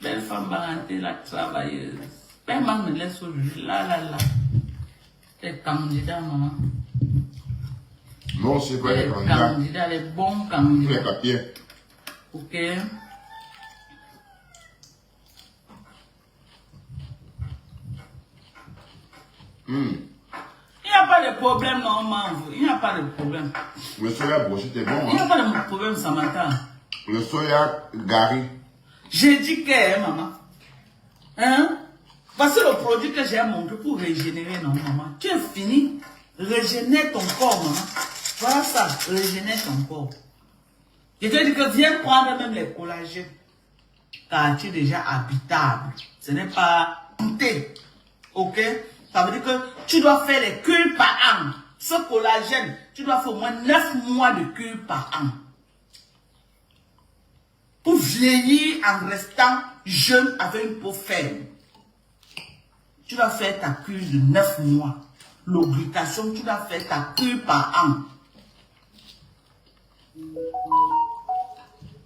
belle femme barantée, la travailleuse. Père Mas me laisse aujourd'hui. Là. Les candidats, maman. Moi aussi, pas les candidats. Les bons candidats. Les papiers. Ok. Il n'y a pas de problème, normalement. Il n'y a pas de problème. Le soya broché, c'est bon. Il n'y a pas de problème, Samantha. Le soya gari. J'ai dit que, maman. Hein? Parce que le produit que j'ai montré pour régénérer, non, maman. Tu es fini. Régénère ton corps, maman. Voilà ça, régénère ton corps. Je te dis que viens prendre même les collagènes. Car tu es déjà habitable. Ce n'est pas goûté. Ok? Ça veut dire que tu dois faire les cures par an. Ce collagène, tu dois faire au moins 9 mois de cure par an. Pour vieillir en restant jeune avec une peau ferme. Tu dois faire ta cure de 9 mois. L'obligation, tu dois faire ta cure par an.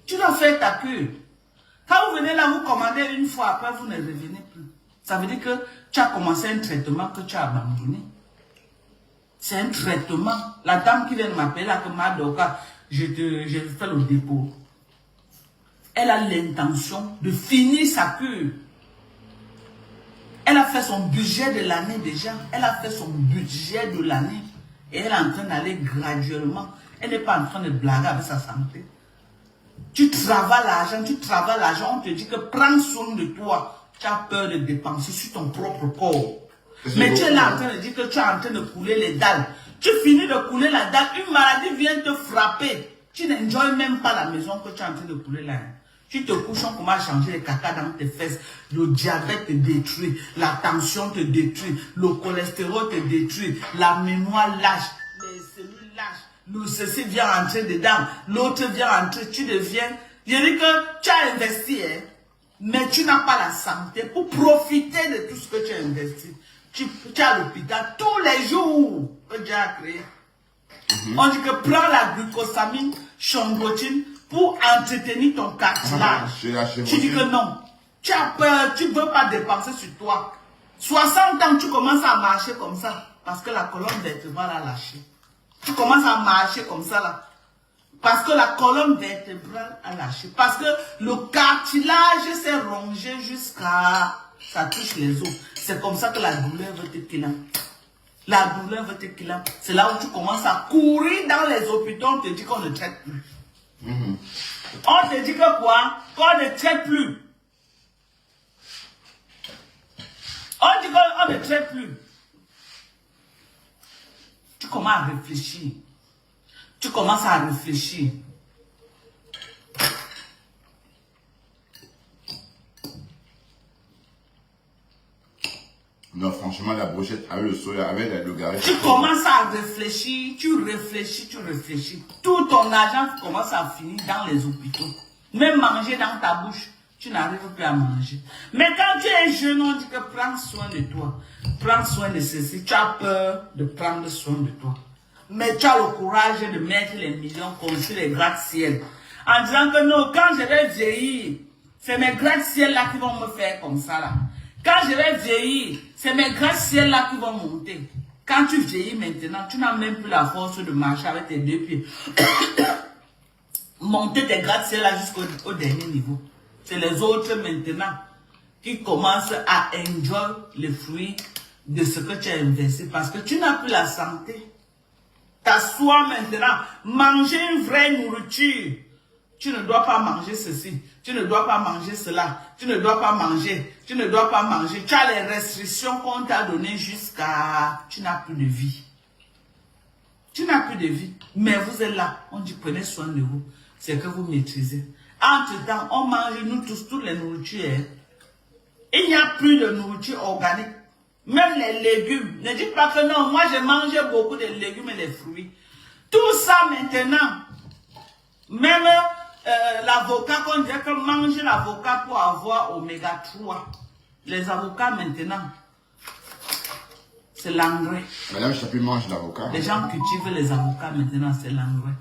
Tu dois faire ta cure. Quand vous venez là, vous commandez une fois, après vous ne revenez plus. Ça veut dire que tu as commencé un traitement que tu as abandonné. C'est un traitement. La dame qui vient de m'appeler là, que Madoka, je fais le dépôt. Elle a l'intention de finir sa cure. Elle a fait son budget de l'année déjà. Elle a fait son budget de l'année. Et elle est en train d'aller graduellement. Elle n'est pas en train de blaguer avec sa santé. Tu travailles l'argent, on te dit que prends soin de toi. Tu as peur de dépenser sur ton propre corps. Mais tu es là en train de dire que tu es en train de couler les dalles. Tu finis de couler la dalle, une maladie vient te frapper. Tu n'enjoys même pas la maison que tu es en train de couler là. Tu te couches, on commence à changer les caca dans tes fesses. Le diabète te détruit, la tension te détruit, le cholestérol te détruit, la mémoire lâche, les cellules lâchent, le ceci vient rentrer dedans, l'autre vient rentrer, tu deviens... Je dis que tu as investi, hein, mais tu n'as pas la santé pour profiter de tout ce que tu as investi. Tu es à l'hôpital tous les jours que Dieu a créé. On dit que prends la glucosamine, chondroïtine, pour entretenir ton cartilage. Tu dis que non. Tu as peur, tu ne veux pas dépenser sur toi. 60 ans, tu commences à marcher comme ça. Parce que la colonne vertébrale a lâché. Tu commences à marcher comme ça là. Parce que la colonne vertébrale a lâché. Parce que le cartilage s'est rongé jusqu'à... Ça touche les os. C'est comme ça que la douleur veut te killer. La douleur veut te killer. C'est là où tu commences à courir dans les hôpitaux. On te dit qu'on ne traite plus. On te dit que quoi? Qu'on ne traite plus. On dit qu'on ne traite plus. Tu commences à réfléchir. Tu commences à réfléchir. Non, franchement, la brochette avec le soya, avec le garé. Tu commences à réfléchir, tu réfléchis. Tout ton argent commence à finir dans les hôpitaux. Même manger dans ta bouche, tu n'arrives plus à manger. Mais quand tu es jeune, on dit que prends soin de toi. Prends soin de ceci. Tu as peur de prendre soin de toi. Mais tu as le courage de mettre les millions construire les gratte-ciel. En disant que non, quand je vais vieillir, c'est mes gratte-ciel là qui vont me faire comme ça là. Quand je vais vieillir, c'est mes gratte-ciel là qui vont monter. Quand tu vieillis maintenant, tu n'as même plus la force de marcher avec tes deux pieds. Monter tes gratte-ciel là jusqu'au dernier niveau. C'est les autres maintenant qui commencent à enjoy les fruits de ce que tu as investi. Parce que tu n'as plus la santé. T'assois maintenant, manger une vraie nourriture. Tu ne dois pas manger ceci, tu ne dois pas manger cela, tu ne dois pas manger, tu ne dois pas manger. Tu as les restrictions qu'on t'a données jusqu'à... Tu n'as plus de vie. Tu n'as plus de vie. Mais vous êtes là, on dit prenez soin de vous. C'est que vous maîtrisez. Entre-temps, on mange, nous tous, toutes les nourritures. Hein. Il n'y a plus de nourriture organique. Même les légumes. Ne dites pas que non, moi j'ai mangé beaucoup de légumes et des fruits. Tout ça maintenant, même l'avocat, qu'on dirait que manger l'avocat pour avoir oméga 3. Les avocats maintenant, c'est l'engrais. Madame Chapuis mange l'avocat. Les gens cultivent les avocats maintenant, c'est l'engrais.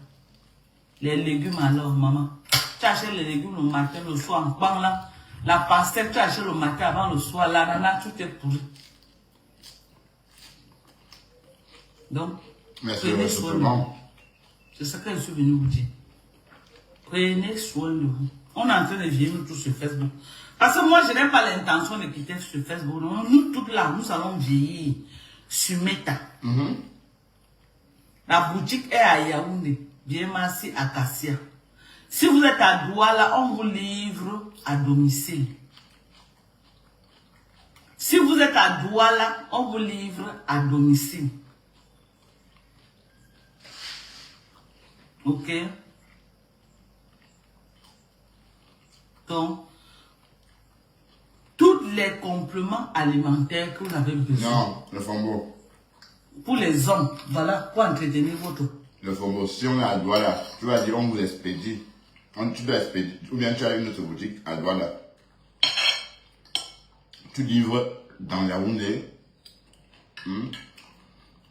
Les légumes alors, maman. Tu achètes les légumes le matin, le soir, en bang là. La pastèque, tu achètes le matin avant le soir. L'ananas, tout est pourri. Donc, prenez soin de vous. C'est ce que je suis venu vous dire. Prenez soin de vous. On est en train de vivre nous tous sur Facebook. Parce que moi, je n'ai pas l'intention de quitter sur Facebook. Non, nous toutes là, nous allons vieillir sur Meta. La boutique est à Yaoundé, bien merci à Cassia. Si vous êtes à Douala, on vous livre à domicile. Si vous êtes à Douala, on vous livre à domicile. Ok? Donc, tous les compléments alimentaires que vous avez besoin. Non, le flambeau. Pour les hommes, voilà, pour entretenir votre... Le flambeau, si on est à Douala, tu vas dire on vous expédie. Tu dois expédier. Ou bien tu as une autre boutique à Douala. Tu livres dans Yaoundé.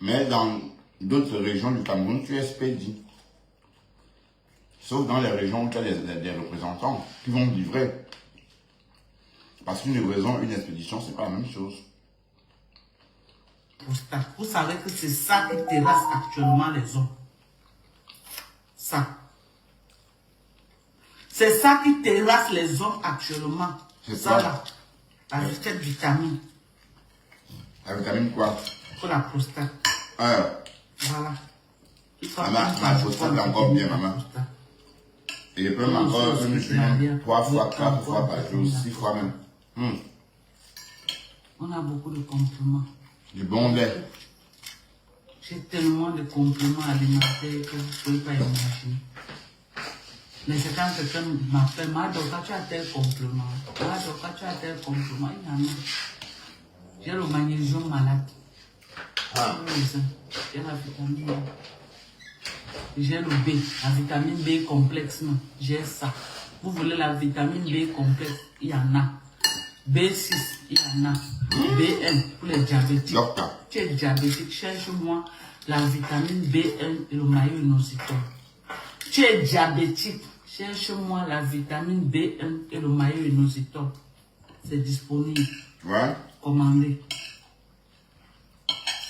Mais dans d'autres régions du Cameroun, tu expédies. Sauf dans les régions où tu as des représentants qui vont livrer. Parce qu'une livraison, une expédition, c'est pas la même chose. Vous savez que c'est ça qui terrasse actuellement les hommes. Ça. C'est ça qui terrasse les hommes actuellement. C'est ça ça. là. Avec cette vitamine. La vitamine quoi? Pour la prostate. Voilà. Ma prostate est encore bien, maman. Et je peux encore 3 fois, 4 fois par jour, 6 fois même. On a beaucoup de compléments. Du bon lait. J'ai tellement de compléments alimentaires que vous ne pouvez pas imaginer. Mais c'est quand quelqu'un m'appelle, Madoka, tu as tel complément. Madoka, tu as tel complément. Il y en a. J'ai le magnésium malade. J'ai la vitamine A. J'ai le B, la vitamine B complexe. J'ai ça. Vous voulez la vitamine B complexe? Il y en a. B6, il y en a. B1 pour les diabétiques. Docteur. Tu es diabétique, cherche-moi la vitamine B1 et le maïeux-inositol. Tu es diabétique, cherche-moi la vitamine B1 et le maïeux-inositol. C'est disponible. Ouais. Commandez.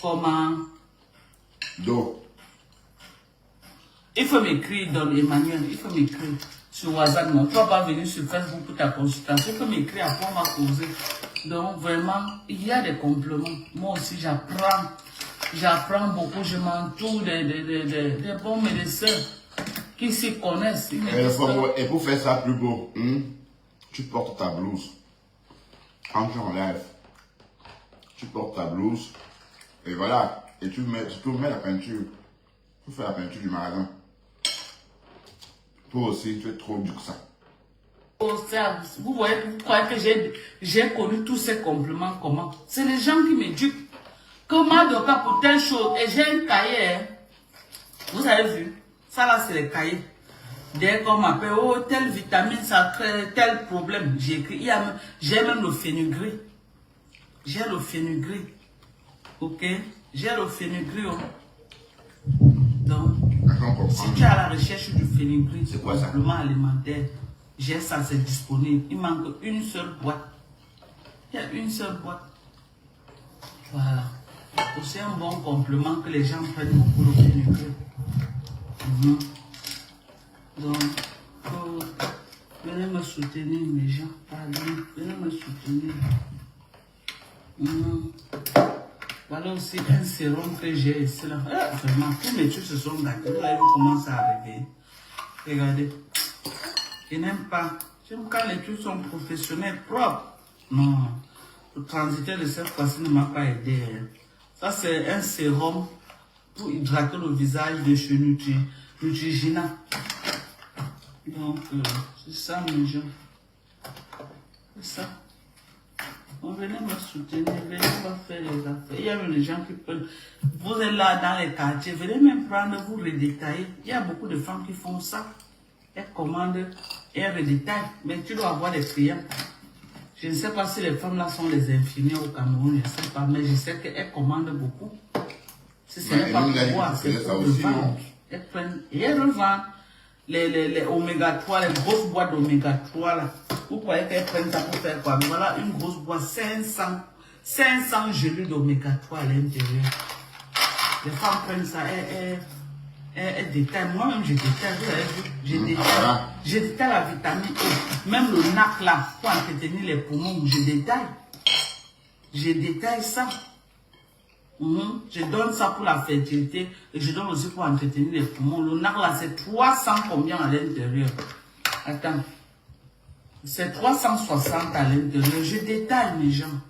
Comment? D'eau. Il faut m'écrire dans Emmanuel, il faut m'écrire sur WhatsApp. Non, tu ne vas pas venir sur Facebook pour ta consultation. Il faut m'écrire après on va causer. Donc vraiment, il y a des compléments. Moi aussi, j'apprends beaucoup. Je m'entoure des bons médecins qui s'y connaissent. Et pour faire ça plus beau, tu portes ta blouse. Quand tu enlèves, tu portes ta blouse. Et voilà. Et tu mets la peinture. Tu fais la peinture du magasin. Toi aussi, tu es trop dur que ça. Vous voyez, vous croyez que j'ai connu tous ces compléments comment? C'est les gens qui m'éduquent. Comment de cas pour telle chose? Et j'ai un cahier. Hein. Vous avez vu? Ça là, c'est les cahiers. Dès qu'on m'appelle, oh, telle vitamine, ça crée tel problème. J'ai écrit, j'ai même le fenugrec. J'ai le fenugrec. Ok? J'ai le fenugrec. Oh. Donc, si tu es à la recherche du fenugrec, c'est quoi ça? Complément alimentaire. J'ai ça, c'est disponible. Il manque une seule boîte. Il y a une seule boîte. Voilà. C'est un bon complément que les gens prennent beaucoup le fenugrec. Donc, venez me soutenir, mes gens. Pardon, venez me soutenir. Voilà aussi un sérum que j'ai ici. Là. Vraiment, tous mes trucs se sont gâtés. Là, ils commencent à arriver. Regardez. Je n'aime pas. J'aime quand les trucs sont professionnels, propres. Non. Le transitaire de cette fois-ci ne m'a pas aidé. Ça, c'est un sérum pour hydrater le visage de chez Neutrogena. Donc, c'est ça, mes gens. C'est ça. On venez me soutenir, venez me faire les affaires. Il y a même des gens qui peuvent. Vous êtes là dans les quartiers, venez même prendre, vous redétailler. Il y a beaucoup de femmes qui font ça. Elles commandent et elles redétaillent. Mais tu dois avoir des clients. Je ne sais pas si les femmes là sont les infirmières au Cameroun, je ne sais pas, mais je sais qu'elles commandent beaucoup. Si ce n'est pas pour moi, c'est pour le vendre. Elles prennent et elles revendent les oméga 3, les grosses boîtes d'oméga 3 là. Vous croyez qu'elles prennent ça pour faire quoi? Mais voilà une grosse boîte, 500 gélules d'oméga 3 à l'intérieur. Les femmes prennent ça, elles détaillent. Moi-même, je détaille, vous avez vu, je détaille la vitamine E. Même le NAC là, pour entretenir les poumons, je détaille. Je détaille ça. Je donne ça pour la fertilité et je donne aussi pour entretenir les poumons. Le NAC là, c'est 300 combien à l'intérieur? Attends. C'est 360 à l'intérieur. Je détaille mes gens.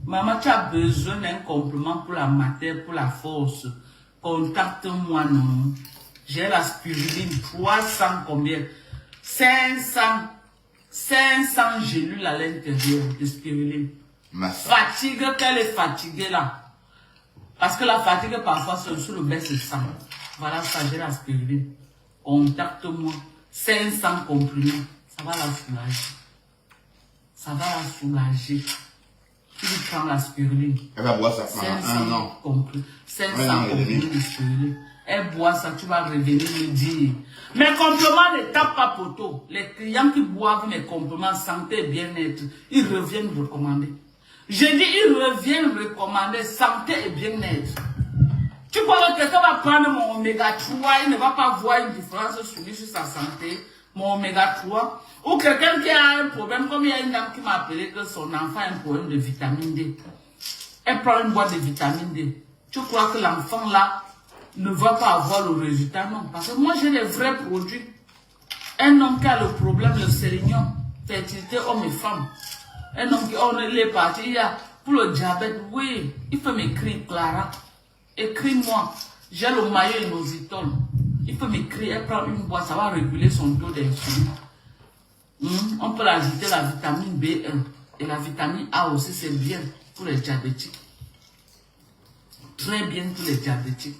Maman, tu as besoin d'un complément pour la matière, pour la force. Contacte-moi, non. J'ai la spiruline, 300 combien? 500 gélules à l'intérieur de spiruline. Fatigue, qu'elle est fatiguée là. Parce que la fatigue, parfois, c'est sur le baisse de sang. Voilà, ça, j'ai la spiruline. Contacte-moi. 500 comprimés. Ça va la soulager. Ça va la soulager. Tu lui prends la spiruline. Elle va boire ça pendant 1 an. 500 comprimés de spiruline. Elle boit ça, tu vas revenir me dire. Mes compléments ne tapent pas poteau. Les clients qui boivent mes compléments santé et bien-être, ils reviennent recommander. Je dis, ils reviennent recommander santé et bien-être. Tu crois que quelqu'un va prendre mon oméga 3, il ne va pas voir une différence sur lui, sur sa santé. mon oméga 3. Ou quelqu'un qui a un problème, comme il y a une dame qui m'a appelé que son enfant a un problème de vitamine D. Elle prend une boîte de vitamine D. Tu crois que l'enfant là ne va pas avoir le résultat? Non, parce que moi j'ai les vrais produits. Un homme qui a le problème, le sélénium, fertilité homme et femme. Un homme qui est parti, il y a pour le diabète, oui, il peut m'écrire, Clara. Écris-moi, j'ai le maillot inositol. Il peut m'écrire, elle prend une boîte, ça va réguler son taux d'insuline. On peut ajouter la vitamine B1 et la vitamine A aussi, c'est bien pour les diabétiques. Très bien pour les diabétiques.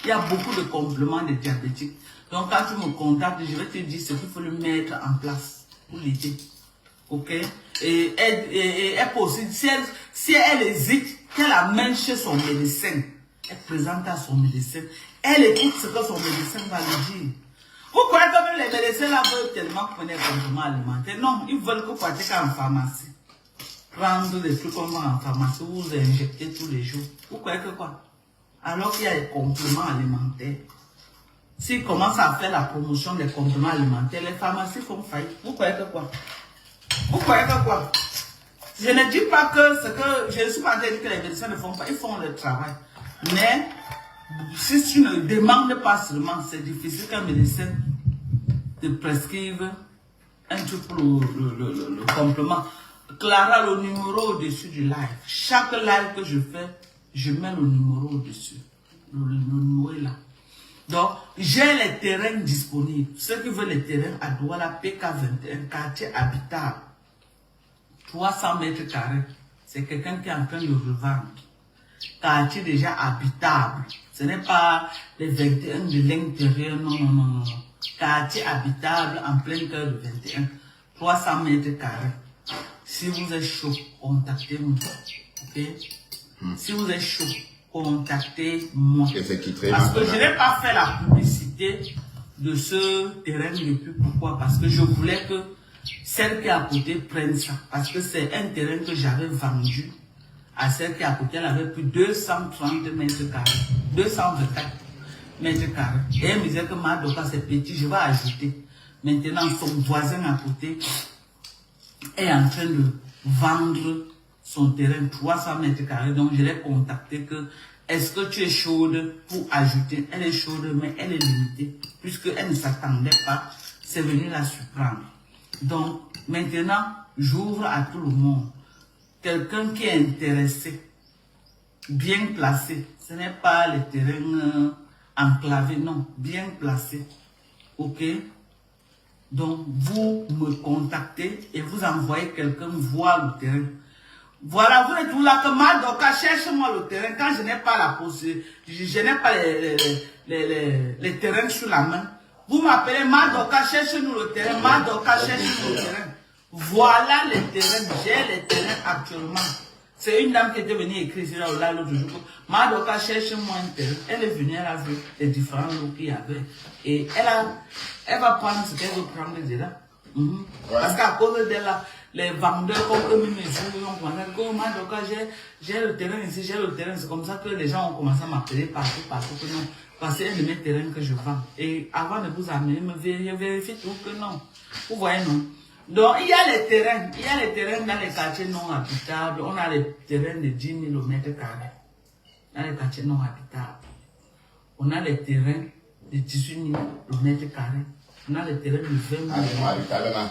Il y a beaucoup de compléments des diabétiques. Donc quand tu me contactes, je vais te dire ce qu'il faut le mettre en place pour l'aider. Ok? Et elle peut aussi, si elle hésite, qu'elle amène chez son médecin. Elle présente à son médecin. Elle écoute ce que son médecin va lui dire. Vous croyez que les médecins là veulent tellement prendre des compléments alimentaires? Non, ils veulent que vous partiez en pharmacie. Prendre des trucs comme en pharmacie, vous injectez tous les jours. Vous croyez que quoi? Alors qu'il y a des compléments alimentaires. S'ils commencent à faire la promotion des compléments alimentaires, les pharmacies font faillite. Vous croyez que quoi? Vous croyez que quoi? Je ne dis pas que ce que... Je ne suis pas en train de dire que les médecins ne font pas. Ils font le travail. Mais si tu ne demandes pas seulement, c'est difficile qu'un médecin te prescrive un truc pour le complément. Clara, le numéro au-dessus du live. Chaque live que je fais, je mets le numéro au-dessus. Le numéro est là. Donc, j'ai les terrains disponibles. Ceux qui veulent les terrains à Douala, PK21, quartier habitable. 300 mètres carrés. C'est quelqu'un qui est en train de revendre. Quartier déjà habitable. Ce n'est pas les 21 de l'intérieur, non, non, non, non. Quartier habitable en plein cœur de 21. 300 mètres carrés. Si vous êtes chaud, contactez-moi. Ok? Si vous êtes chaud, contactez-moi. Parce que je n'ai pas fait la publicité de ce terrain depuis. Pourquoi? Parce que je voulais que celle qui est à côté prenne ça. Parce que c'est un terrain que j'avais vendu à celle qui est à côté. Elle avait plus de 230 mètres carrés. 224 mètres carrés. Et elle me disait que ma doka c'est petit, je vais ajouter. Maintenant, son voisin à côté est en train de vendre son terrain 300 mètres carrés. Donc, je l'ai contacté que est-ce que tu es chaude pour ajouter? Elle est chaude, mais elle est limitée. Puisqu'elle ne s'attendait pas, c'est venu la surprendre. Donc, maintenant, j'ouvre à tout le monde. Quelqu'un qui est intéressé, bien placé. Ce n'est pas les terrains enclavés, non. Bien placé. Ok? Donc, vous me contactez et vous envoyez quelqu'un voir le terrain. Voilà, vous êtes tout là que Madoka, cherche-moi le terrain. Quand je n'ai pas la possibilité, je n'ai pas les terrains sur la main. Vous m'appelez Madoka, cherche-nous le terrain. Madoka, cherche-nous le terrain. Voilà les terrains. J'ai les terrains actuellement. C'est une dame qui était venue écrire là l'autre jour. Madoka, cherche-moi un terrain. Elle est venue, elle a vu les différents lots qu'il y avait. Et elle va prendre ce qu'elle veut prendre déjà. Parce qu'à cause de là, les vendeurs comme eux-mêmes, Madoka, j'ai le terrain ici, j'ai le terrain. C'est comme ça que les gens ont commencé à m'appeler partout. Que non. Parce que c'est un de mes terrains que je vends. Et avant de vous amener, je vérifie tout que non. Vous voyez, non? Donc, il y a les terrains. Il y a les terrains dans les quartiers non habitables. On a les terrains de 10 000 mètres carrés. Dans les quartiers non habitables. On a les terrains de 18 000 mètres carrés. On a les terrains de 20 000 mètres carrés.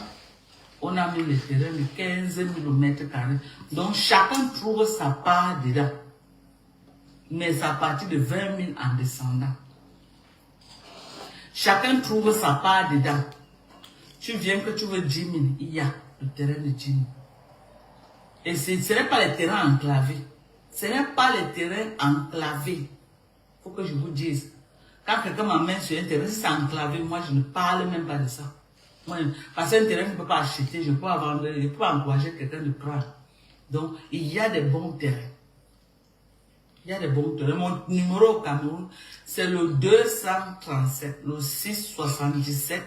On a mis les terrains de 15 000 mètres carrés. Donc, chacun trouve sa part dedans. Mais à partir de 20 000 en descendant. Chacun trouve sa part dedans. Tu viens que tu veux 10 000, il y a le terrain de 10 000. Et ce n'est pas les terrains enclavés. Ce n'est pas les terrains enclavés. Il faut que je vous dise. Quand quelqu'un m'amène sur un terrain, si c'est enclavé, moi je ne parle même pas de ça. Moi, parce qu'un terrain, je ne peux pas acheter, je ne peux pas vendre, je ne peux pas encourager quelqu'un de prendre. Donc, il y a des bons terrains. Il y a des bons terrains. Mon numéro au Cameroun, c'est le 237, le 677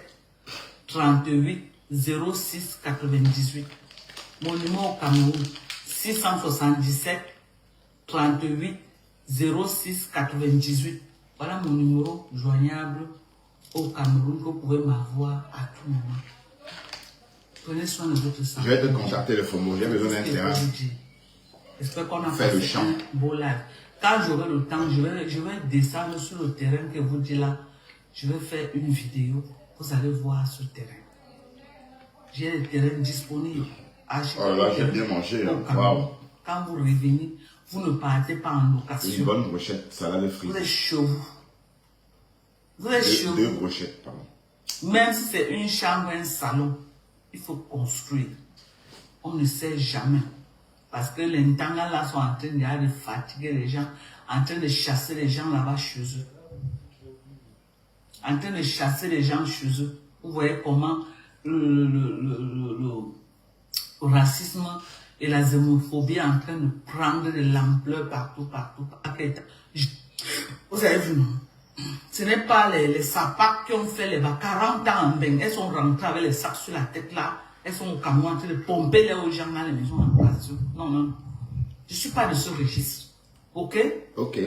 38 06 98. Mon numéro au Cameroun, 677 38 06 98. Voilà mon numéro joignable au Cameroun que vous pouvez m'avoir à tout moment. Prenez soin de votre santé. Je vais te contacter le FOMO, j'ai besoin d'un terrain. J'espère qu'on a Faire le fait champ. un beau live. Quand j'aurai le temps, je vais descendre sur le terrain que vous dites là. Je vais faire une vidéo. Vous allez voir ce terrain. J'ai les terrains disponibles. Oh là, j'ai bien mangé. Wow. Quand vous revenez, vous ne partez pas en location. Une bonne brochette, salade frite. Vous êtes chevaux. Vous êtes chevaux. Deux brochettes, pardon. Même si c'est une chambre, un salon, il faut construire. On ne sait jamais. Parce que les Ntanga là sont en train de fatiguer les gens, en train de chasser les gens là-bas chez eux. En train de chasser les gens chez eux. Vous voyez comment le racisme et la xénophobie est en train de prendre de l'ampleur partout. Vous avez vu, non? Ce n'est pas les sapacs qui ont fait les 40 ans en bain. Elles sont rentrées avec les sacs sur la tête là. Elles sont au camion en train de pomper les gens dans les maisons en location. Non. Je ne suis pas de ce registre. Ok? Ok.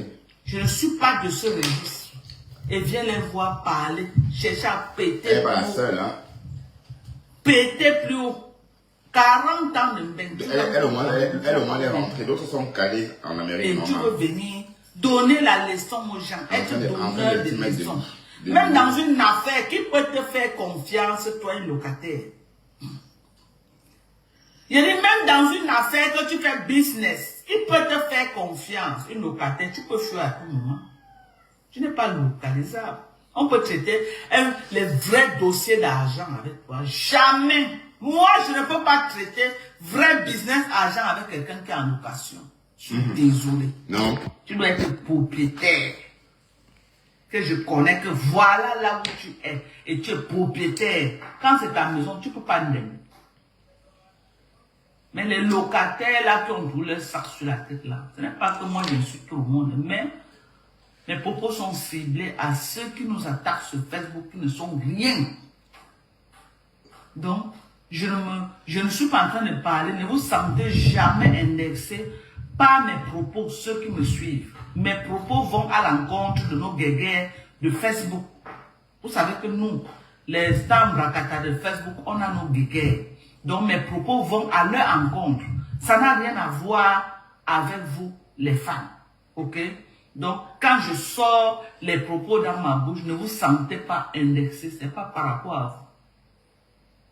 Je ne suis pas de ce registre. Et viens les voir parler, chercher à péter. Elle n'est pas la seule, hein? Péter plus haut. 40 ans de bain. Elle au moins est rentrée. D'autres sont calés en Amérique. Et tu veux venir donner la leçon aux gens, être donneur de leçons. Même dans une affaire, qui peut te faire confiance, toi, un locataire? Je dis, même dans une affaire que tu fais business, il peut te faire confiance, une locataire, tu peux fuir à tout moment. Tu n'es pas localisable. On peut traiter les vrais dossiers d'argent avec toi. Jamais. Moi, je ne peux pas traiter vrai business argent avec quelqu'un qui est en location. Je suis désolé. Non. Tu dois être propriétaire. Que je connais que voilà là où tu es. Et tu es propriétaire. Quand c'est ta maison, tu ne peux pas l'aimer. Mais les locataires là qui ont tout leur sac sur la tête là, ce n'est pas que moi j'insulte tout le monde, mais mes propos sont ciblés à ceux qui nous attaquent sur Facebook qui ne sont rien. Donc, je ne suis pas en train de parler, ne vous sentez jamais indexé par mes propos, ceux qui me suivent. Mes propos vont à l'encontre de nos guéguerres de Facebook. Vous savez que nous, les Stambrakata de Facebook, on a nos guéguerres. Donc mes propos vont à leur encontre. Ça n'a rien à voir avec vous, les femmes. Ok? Donc quand je sors les propos dans ma bouche, ne vous sentez pas indexé. Ce n'est pas par rapport à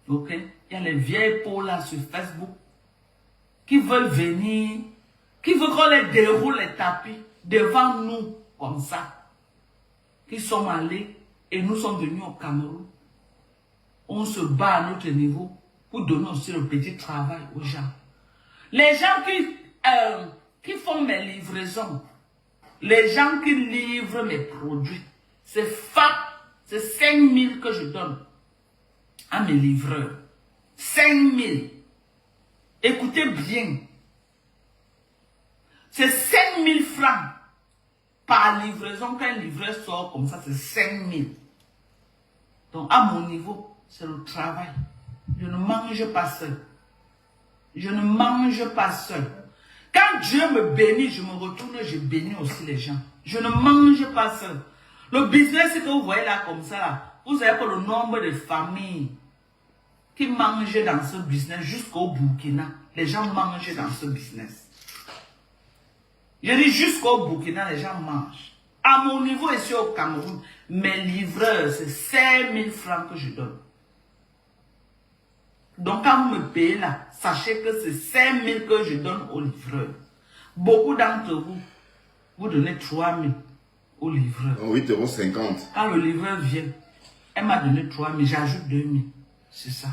vous. Ok? Il y a les vieilles peaux là sur Facebook qui veulent venir, qui veulent qu'on les déroule les tapis devant nous comme ça. Qui sont allés et nous sommes venus au Cameroun. On se bat à notre niveau pour donner aussi le petit travail aux gens. Les gens qui font mes livraisons, les gens qui livrent mes produits, c'est 5 000 que je donne à mes livreurs. 5 000. Écoutez bien. C'est 5 000 francs par livraison. Quand un livreur sort comme ça, c'est 5 000. Donc, à mon niveau, c'est le travail. Je ne mange pas seul. Je ne mange pas seul. Quand Dieu me bénit, je me retourne, je bénis aussi les gens. Je ne mange pas seul. Le business que vous voyez là comme ça, là, vous avez pas le nombre de familles qui mangent dans ce business jusqu'au Burkina. Les gens mangent dans ce business. Je dis jusqu'au Burkina, les gens mangent. À mon niveau ici au Cameroun, mes livreurs, c'est 5 000 francs que je donne. Donc quand vous me payez là, sachez que c'est 5 000 que je donne aux livreurs. Beaucoup d'entre vous, vous donnez 3 000 au livreur. 8,50 €. Quand le livreur vient, elle m'a donné 3 000, j'ajoute 2 000. C'est ça.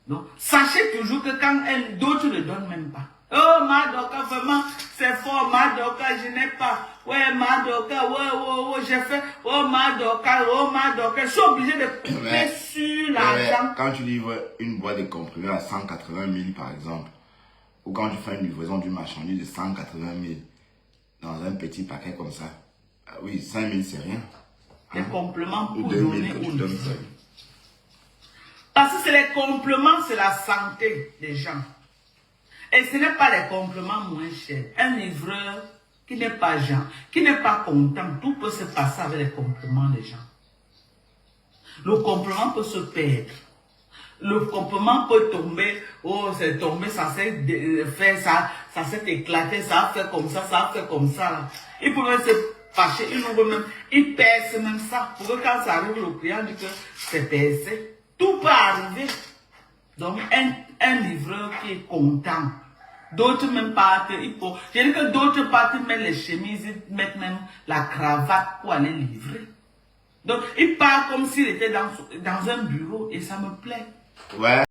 Donc, sachez toujours que quand d'autres ne donnent même pas. Oh, Madoka, vraiment, c'est fort, Madoka, je n'ai pas. Ouais, Madoka, ouais, j'ai fait. Oh, Madoka, je suis obligé de couper sur l'argent. Quand tu livres une boîte de comprimés à 180 000, par exemple, ou quand tu fais une livraison d'une marchandise de 180 000 dans un petit paquet comme ça, oui, 5 000, c'est rien. Les compléments pour 2 donner 000 que aux tu donnes. livreurs. Parce que c'est les compléments, c'est la santé des gens. Et ce n'est pas les compléments moins chers. Un livreur qui n'est pas content, tout peut se passer avec les compléments des gens. Le compliment peut se perdre. Le compliment peut tomber, oh c'est tombé, ça s'est fait, ça s'est éclaté, ça a fait comme ça a fait comme ça. Il pourrait se fâcher, il perce même ça. Pour que quand ça arrive, le client dit que c'est percé. Tout peut arriver. Donc un livreur qui est content. D'autres même partent, je dis que d'autres partent mettre les chemises, mettent même la cravate pour aller livrer. Donc il part comme s'il était dans un bureau et ça me plaît. Ouais.